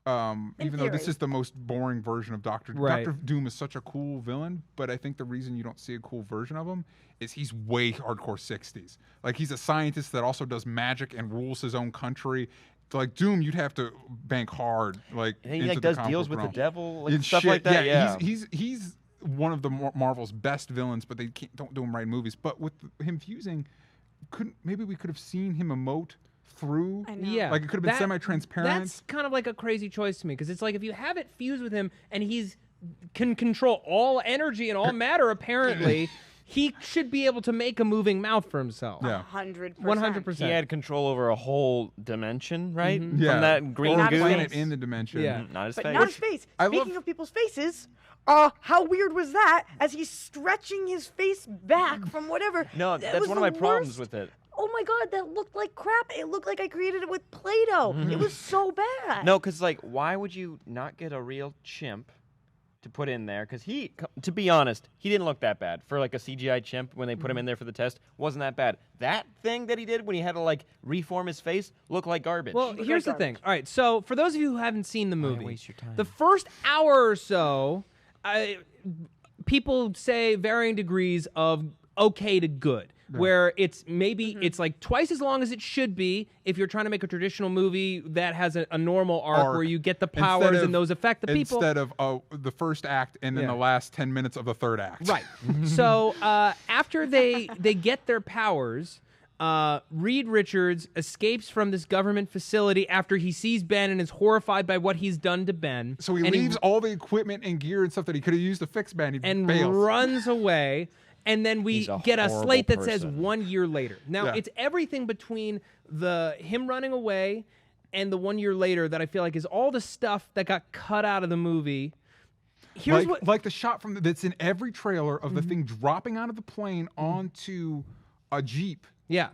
Even though this theory. is the most boring version of Doctor Right. Doctor Doom is such a cool villain, but I think the reason you don't see a cool version of him is he's way hardcore 60s. Like he's a scientist that also does magic and rules his own country. Like Doom, you'd have to bank hard. Like And he into like the does comic deals book with the realm. devil, like And stuff shit, like that. Yeah. He's one of the Marvel's best villains, but they don't do him right in movies. But with him fusing, maybe we could have seen him emote through. I know. Yeah. Like it could have been semi-transparent. That's kind of like a crazy choice to me because it's like if you have it fused with him and can control all energy and all matter, apparently, he should be able to make a moving mouth for himself. Yeah. 100%. 100%. He had control over a whole dimension, right? Yeah. From that green Not goo. his planet face. in the dimension. Yeah. Not his But face. not his face. I Speaking love- of people's faces, how weird was that? As he's stretching his face back from whatever. No, that that's was one of the my problems worst. with it. oh my God, that looked like crap. It looked like I created it with Play-Doh. It was so bad. No, because like, why would you not get a real chimp to put in there? Because to be honest, he didn't look that bad for like a CGI chimp when they put him in there for the test. Wasn't that bad. That thing that he did when he had to like reform his face looked like garbage. Well, here's the thing. All right, so for those of you who haven't seen the movie, waste your time. the first hour or so, people say varying degrees of okay to good. Where it's maybe it's like twice as long as it should be if you're trying to make a traditional movie that has a normal arc where you get the powers and those affect the people. Instead of the first act and then the last 10 minutes of the third act. Right. So after they get their powers, Reed Richards escapes from this government facility after he sees Ben and is horrified by what he's done to Ben. So he leaves all the equipment and gear and stuff that he could have used to fix Ben. And bails. runs away. And then we get a horrible slate that says person. 1 year later. Now, it's everything between him running away and the 1 year later that I feel like is all the stuff that got cut out of the movie. Here's like the shot that's in every trailer of the thing dropping out of the plane onto a Jeep. Yeah.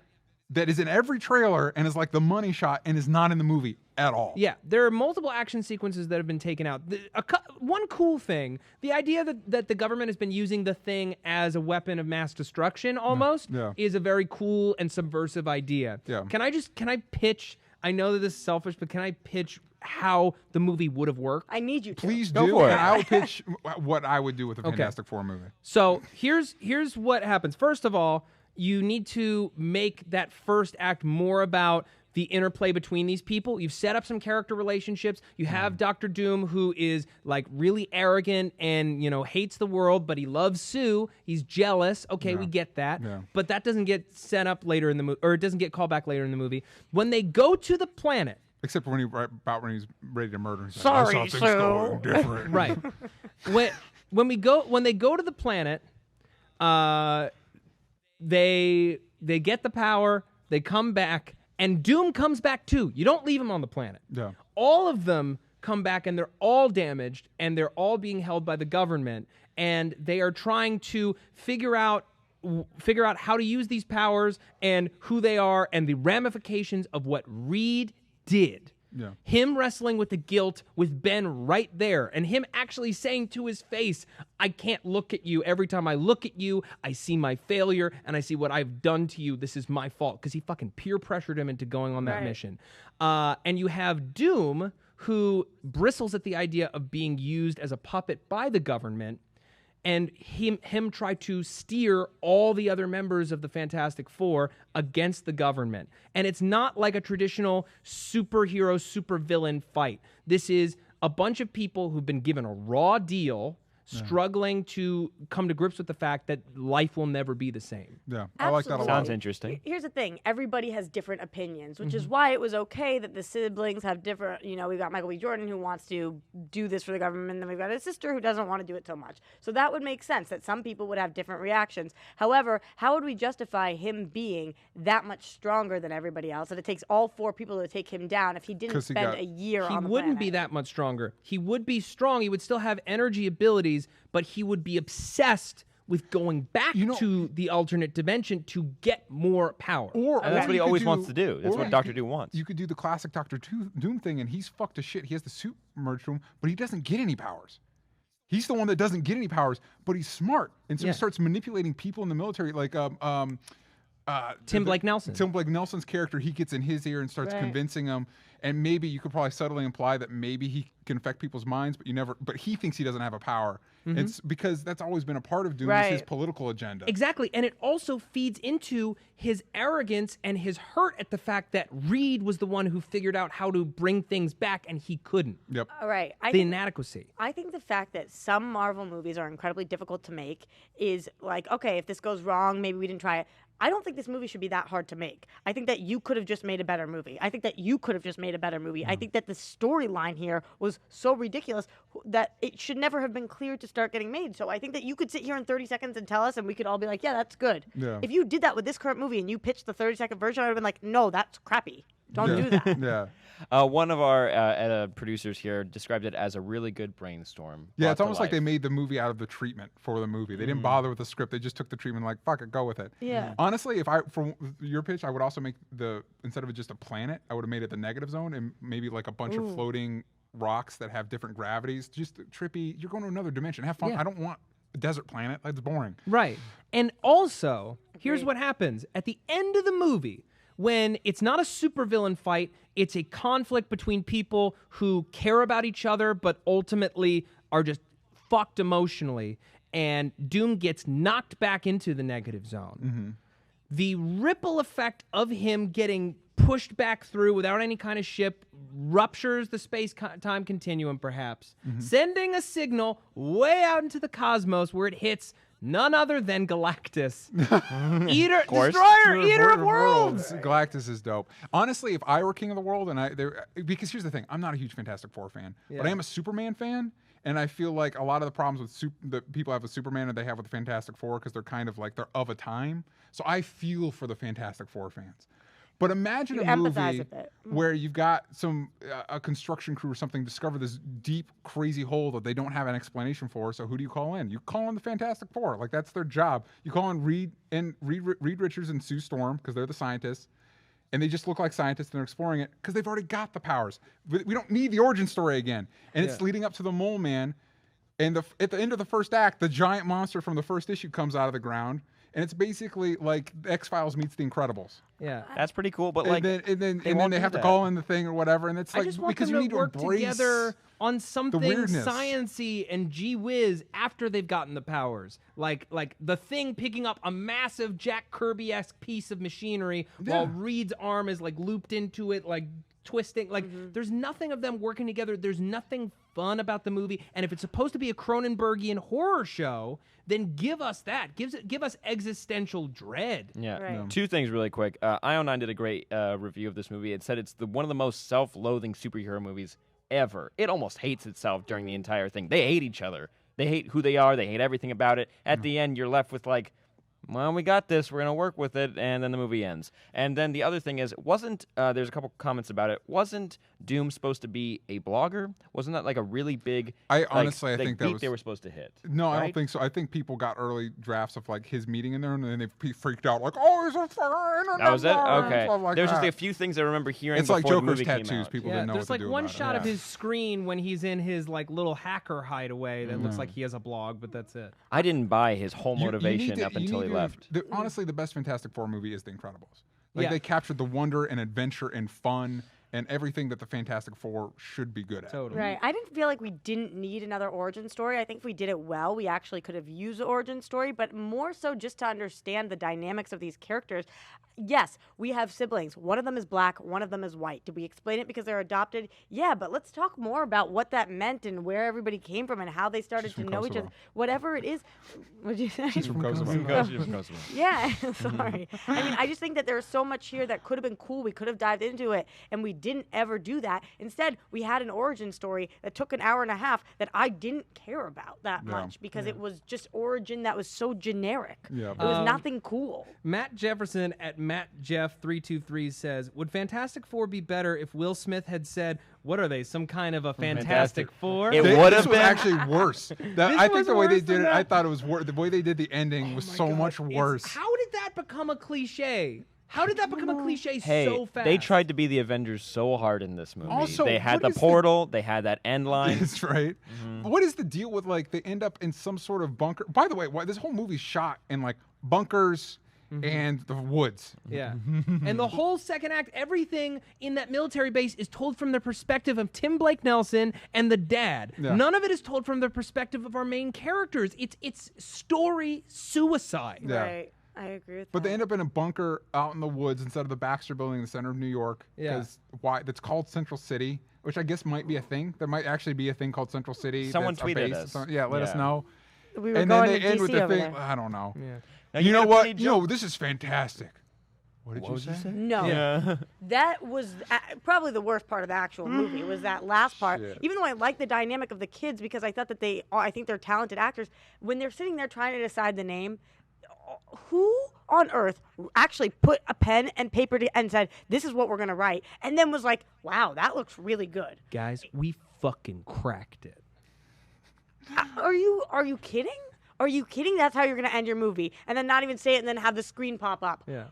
That is in every trailer and is like the money shot and is not in the movie at all. Yeah, there are multiple action sequences that have been taken out. One cool thing, the idea that the government has been using the thing as a weapon of mass destruction almost is a very cool and subversive idea. Yeah. Can I pitch, I know that this is selfish, but can I pitch how the movie would have worked? I need you to. Please Go do, for it. and I'll pitch what I would do with a Fantastic Four movie. So here's what happens. First of all, you need to make that first act more about the interplay between these people. You've set up some character relationships. You have Dr. Doom, who is like really arrogant and, hates the world, but he loves Sue. He's jealous. Okay, we get that. Yeah. But that doesn't get set up later in the movie, or it doesn't get called back later in the movie. When they go to the planet, Except when he's ready to murder. He's Sorry, like, I saw things going different. right? when they go to the planet, they get the power. They come back. And Doom comes back too. You don't leave him on the planet. Yeah. All of them come back and they're all damaged and they're all being held by the government. And they are trying to figure out how to use these powers and who they are and the ramifications of what Reed did. Yeah. Him wrestling with the guilt with Ben right there and him actually saying to his face, I can't look at you. Every time I look at you, I see my failure and I see what I've done to you. This is my fault, because he fucking peer pressured him into going on that mission. And you have Doom, who bristles at the idea of being used as a puppet by the government, and him try to steer all the other members of the Fantastic Four against the government. And it's not like a traditional superhero, supervillain fight. This is a bunch of people who've been given a raw deal, struggling to come to grips with the fact that life will never be the same. Yeah, I like that a lot. Sounds interesting. Here's the thing. Everybody has different opinions, which is why it was okay that the siblings have different, we've got Michael B. Jordan who wants to do this for the government, and then we've got his sister who doesn't want to do it so much. So that would make sense that some people would have different reactions. However, how would we justify him being that much stronger than everybody else, that it takes all four people to take him down if he didn't spend a year on the planet? He wouldn't be that much stronger. He would be strong. He would still have energy abilities, but he would be obsessed with going back to the alternate dimension to get more power. And that's what he always wants to do. That's what Dr. Doom wants. You could do the classic Dr. Doom thing, and he's fucked to shit. He has the suit merged to him, but he doesn't get any powers. He's the one that doesn't get any powers, but he's smart. And so he starts manipulating people in the military, like Tim Blake Nelson. Tim Blake Nelson's character, he gets in his ear and starts convincing them. And maybe you could probably subtly imply that maybe he can affect people's minds, but he thinks he doesn't have a power. It's because that's always been a part of Doom, is his political agenda. Exactly. And it also feeds into his arrogance and his hurt at the fact that Reed was the one who figured out how to bring things back and he couldn't. Yep. All right. The inadequacy. I think the fact that some Marvel movies are incredibly difficult to make is like, okay, if this goes wrong, maybe we didn't try it. I don't think this movie should be that hard to make. I think that you could have just made a better movie. I think that I think that the storyline here was so ridiculous that it should never have been clear to start getting made. So I think that you could sit here in 30 seconds and tell us, and we could all be like, yeah, that's good. Yeah. If you did that with this current movie and you pitched the 30-second version, I would have been like, no, that's crappy. Don't do that. Yeah. One of our producers here described it as a really good brainstorm. Yeah, brought it's to almost like they life. made the movie out of the treatment for the movie. They didn't bother with the script. They just took the treatment like, fuck it, go with it. Yeah. Honestly, for your pitch, I would also make instead of it just a planet, I would have made it the negative zone and maybe like a bunch of floating rocks that have different gravities. Just trippy. You're going to another dimension. Have fun. Yeah. I don't want a desert planet. That's boring. Right. And also, here's Agreed. what happens at the end of the movie when it's not a supervillain fight, it's a conflict between people who care about each other but ultimately are just fucked emotionally, and Doom gets knocked back into the negative zone. The ripple effect of him getting pushed back through without any kind of ship ruptures the space-time continuum, perhaps, sending a signal way out into the cosmos where it hits none other than Galactus. Destroyer, eater of worlds! Galactus is dope. Honestly, if I were king of the world, because here's the thing, I'm not a huge Fantastic Four fan, but I am a Superman fan, and I feel like a lot of the problems with that people have with Superman and they have with the Fantastic Four because they're kind of like they're of a time. So I feel for the Fantastic Four fans. But imagine You a empathize movie a bit. where you've got a construction crew or something discover this deep, crazy hole that they don't have an explanation for. So who do you call in? You call in the Fantastic Four. Like that's their job. You call in Reed Richards and Sue Storm because they're the scientists, and they just look like scientists and they're exploring it because they've already got the powers. We don't need the origin story again. And it's leading up to the Mole Man, and at the end of the first act, the giant monster from the first issue comes out of the ground. And it's basically like X-Files meets The Incredibles. Yeah. That's pretty cool, but And then they have to call in the thing or whatever, and it's I like just want because them you to need to work embrace together on something weirdness. science-y and gee whiz after they've gotten the powers. Like the Thing picking up a massive Jack Kirby-esque piece of machinery while Reed's arm is like looped into it, like twisting. Like there's nothing of them working together. There's nothing fun about the movie. And if it's supposed to be a Cronenbergian horror show, then give us that. Give us existential dread. Yeah. Right. Two things really quick. IO9 did a great review of this movie. It said it's one of the most self-loathing superhero movies ever. It almost hates itself during the entire thing. They hate each other. They hate who they are. They hate everything about it. At the end, you're left with like, well, we got this. We're going to work with it. And then the movie ends. And then the other thing is, there's a couple comments about it. Wasn't Doom supposed to be a blogger? Wasn't that like a really big I think that beat was they were supposed to hit? No, I right? don't think so. I think people got early drafts of like his meeting in there, and then they freaked out like, "Oh, he's a fucking internet That was it? blog," and Okay. stuff like There's just that. a few things I remember hearing It's before like the Joker's movie tattoos. came out. People Yeah, didn't know there's what like to do one about it. shot of Yeah. his screen when he's in his like little hacker hideaway that looks like he has a blog, but that's it. I didn't buy his whole You motivation need to- up you until need he to- left. Honestly, the best Fantastic Four movie is The Incredibles. Like Yeah. they captured the wonder and adventure and fun and everything that the Fantastic Four should be good at. Totally. Right. I didn't feel like we didn't need another origin story. I think if we did it well, we actually could have used the origin story, but more so just to understand the dynamics of these characters. Yes, we have siblings. One of them is black, one of them is white. Did we explain it because they're adopted? Yeah, but let's talk more about what that meant and where everybody came from and how they started to from know each other. Kosovo. Whatever it is. What'd you say? She's from Kosovo. Yeah, sorry. I mean, I just think that there's so much here that could have been cool. We could have dived into it, and we didn't ever do that. Instead, we had an origin story that took an hour and a half that I didn't care about that much because it was just origin that was so generic. Yeah. It was nothing cool. Matt Jefferson at MattJeff323 says, would Fantastic Four be better if Will Smith had said, what are they, some kind of a Fantastic Four? It This would have was been actually worse. I was think the way they worse did than it, that? I thought it was worse. The way they did the ending was so much worse. How did that become a cliche? How did that become a cliche Hey, so fast? they tried to be the Avengers so hard in this movie. Also, they had what the is the- portal, they had that end line. That's right. What is the deal with like they end up in some sort of bunker? By the way, this whole movie's shot in like bunkers and the woods. Yeah. And the whole second act, everything in that military base is told from the perspective of Tim Blake Nelson and the dad. Yeah. None of it is told from the perspective of our main characters. It's story suicide. Yeah. Right. I agree with But that. they end up in a bunker out in the woods instead of the Baxter Building in the center of New York. Yeah. Because why? That's called Central City, which I guess might be a thing. There might actually be a thing called Central City. Someone that's a tweeted base. us. Yeah, let us Yeah. know. We were And then going they to end DC with the over thing. there. I don't know. Yeah. Now, You know get a what? funny Yo, joke. this is fantastic. What did you say? No. Yeah. That was probably the worst part of the actual movie was that last part. Shit. Even though I like the dynamic of the kids because I thought that I think they're talented actors. When they're sitting there trying to decide the name, who on earth actually put a pen and paper and said, this is what we're going to write, and then was like, wow, that looks really good. Guys, we fucking cracked it. Are you kidding? Are you kidding? That's how you're going to end your movie, and then not even say it, and then have the screen pop up. Yeah.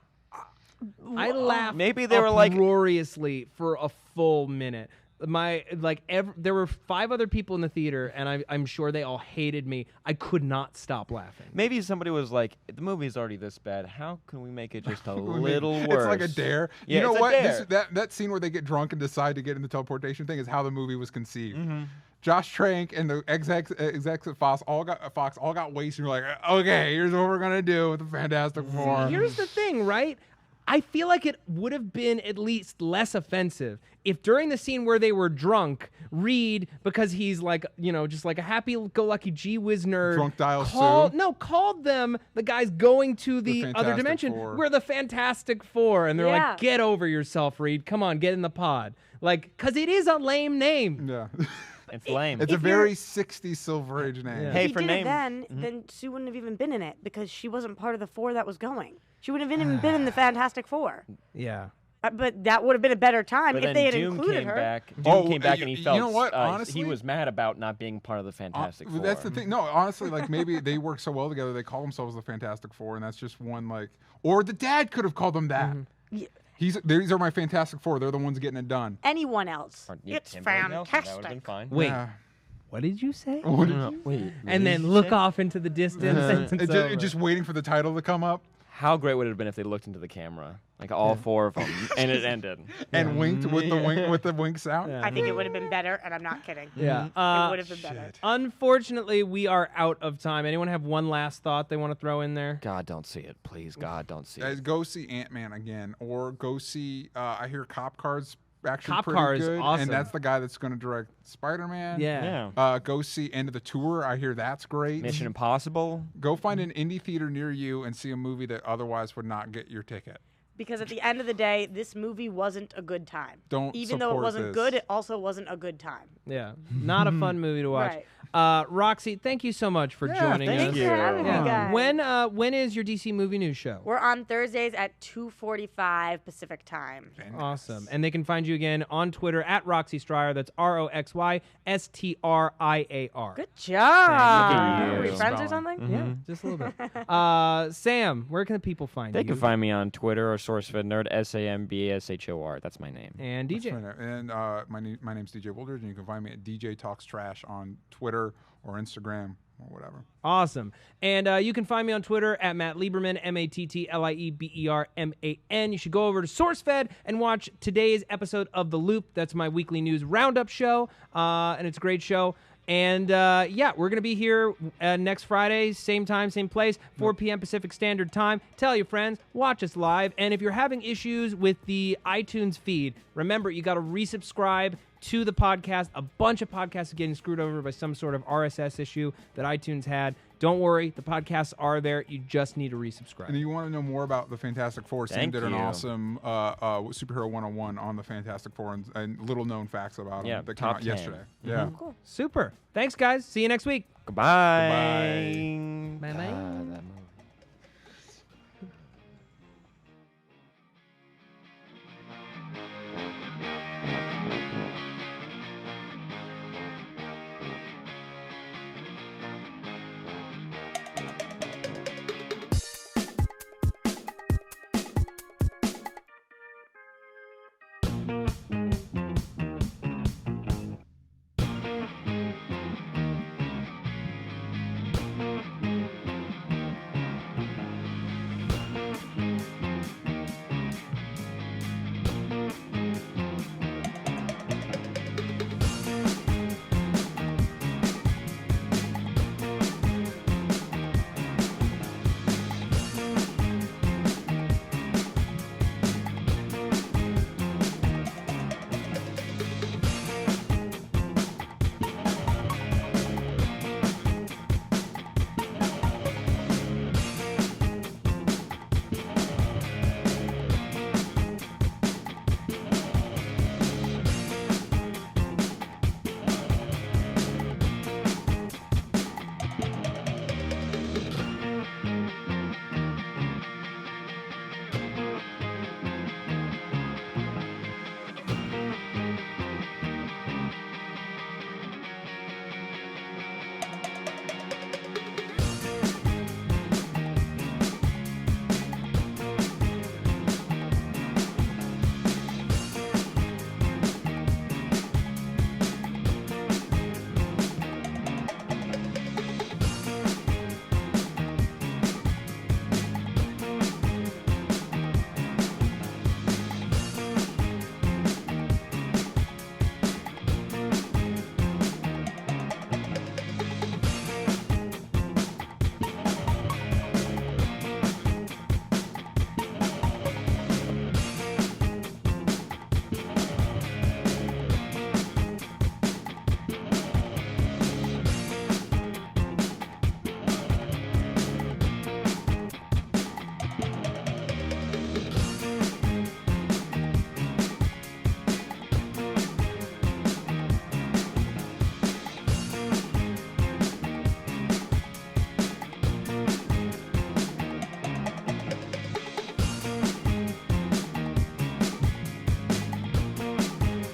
I laughed Maybe they were like uproariously for a full minute. There were 5 other people in the theater, and I'm sure they all hated me. I could not stop laughing. maybe somebody was like, the movie's already this bad. How can we make it just a little worse? It's like a dare. Yeah, you know it's a what? dare. That scene where they get drunk and decide to get in the teleportation thing is how the movie was conceived. Josh Trank and the execs at Fox all got wasted. You're like, okay, here's what we're gonna do with the Fantastic Four. Here's the thing, right? I feel like it would have been at least less offensive if during the scene where they were drunk, Reed, because he's like, just like a happy-go-lucky gee-whiz nerd, Drunk dial called them the guys going to the other Fantastic dimension. Four. We're the Fantastic Four, and they're Yeah. like, get over yourself, Reed. Come on, get in the pod. Like, because it is a lame name. Yeah. It's lame. It's a If you're- very 60s Silver Age name. Yeah. Hey, If he for did name- it then Sue wouldn't have even been in it because she wasn't part of the 4 that was going. She wouldn't have even been in the Fantastic Four. Yeah. But that would have been a better time But if then they had Doom included came her. back. Doom Oh, came back and he you felt know what? he Honestly- was mad about not being part of the Fantastic Four. That's the thing. No, honestly, like maybe they work so well together. They call themselves the Fantastic Four, and that's just one like. Or the dad could have called them that. Yeah. These are my Fantastic Four. They're the ones getting it done. Anyone else? Or, yeah, It's Kimberly Nelson, That would have been fantastic. fine. Wait, Yeah. what did you say? What did No, wait. And then look off into the distance. and it's over. just waiting for the title to come up How great would it have been if they looked into the camera, like all 4 of them, and it ended. and winked with the wink sound. Yeah. I think it would have been better, and I'm not kidding. Yeah. It would have been better. Shit. Unfortunately, we are out of time. Anyone have one last thought they want to throw in there? God, don't see it, please. God, don't see Guys, it. go see Ant-Man again, or go see. I hear Cop Car's actually Cop pretty Car is good, awesome. and that's the guy that's going to direct Spider-Man. Yeah. Yeah. Go see End of the Tour. I hear that's great. Mission Impossible. Go find an indie theater near you and see a movie that otherwise would not get your ticket. Because at the end of the day, this movie wasn't a good time. Don't Even though it support wasn't this. good, it also wasn't a good time. Yeah. Not a fun movie to watch. Right. Roxy, thank you so much for Yeah, joining thank us. Thanks you. for having Yeah. me, guys. When is your DC movie news show? We're on Thursdays at 2:45 Pacific time. Awesome. And they can find you again on Twitter at Roxy Stryer. That's RoxyStriar. Good job. at Are we you. friends or Spelling. something? Yeah, just a little bit. Sam, where can the people find They you? can find me on Twitter or SourceFedNERD, SAMBASHOR. That's my name. And DJ. And my name's DJ Woldridge, and you can find me at DJ Talks Trash on Twitter or Instagram or whatever. Awesome. And you can find me on Twitter at Matt Lieberman, MattLieberman. You should go over to SourceFed and watch today's episode of The Loop. That's my weekly news roundup show, and it's a great show. And yeah, we're going to be here next Friday, same time, same place, 4 p.m. Pacific Standard Time. Tell your friends, watch us live. And if you're having issues with the iTunes feed, remember, you got to resubscribe to the podcast. A bunch of podcasts are getting screwed over by some sort of RSS issue that iTunes had. Don't worry, the podcasts are there. You just need to resubscribe. And you want to know more about the Fantastic Four? Sam Thank did an you. awesome Superhero 101 on the Fantastic Four and little known facts about Yeah, them that came top out 10. yesterday. Yeah. Cool. Super. Thanks, guys. See you next week. Goodbye. Bye-bye. God, that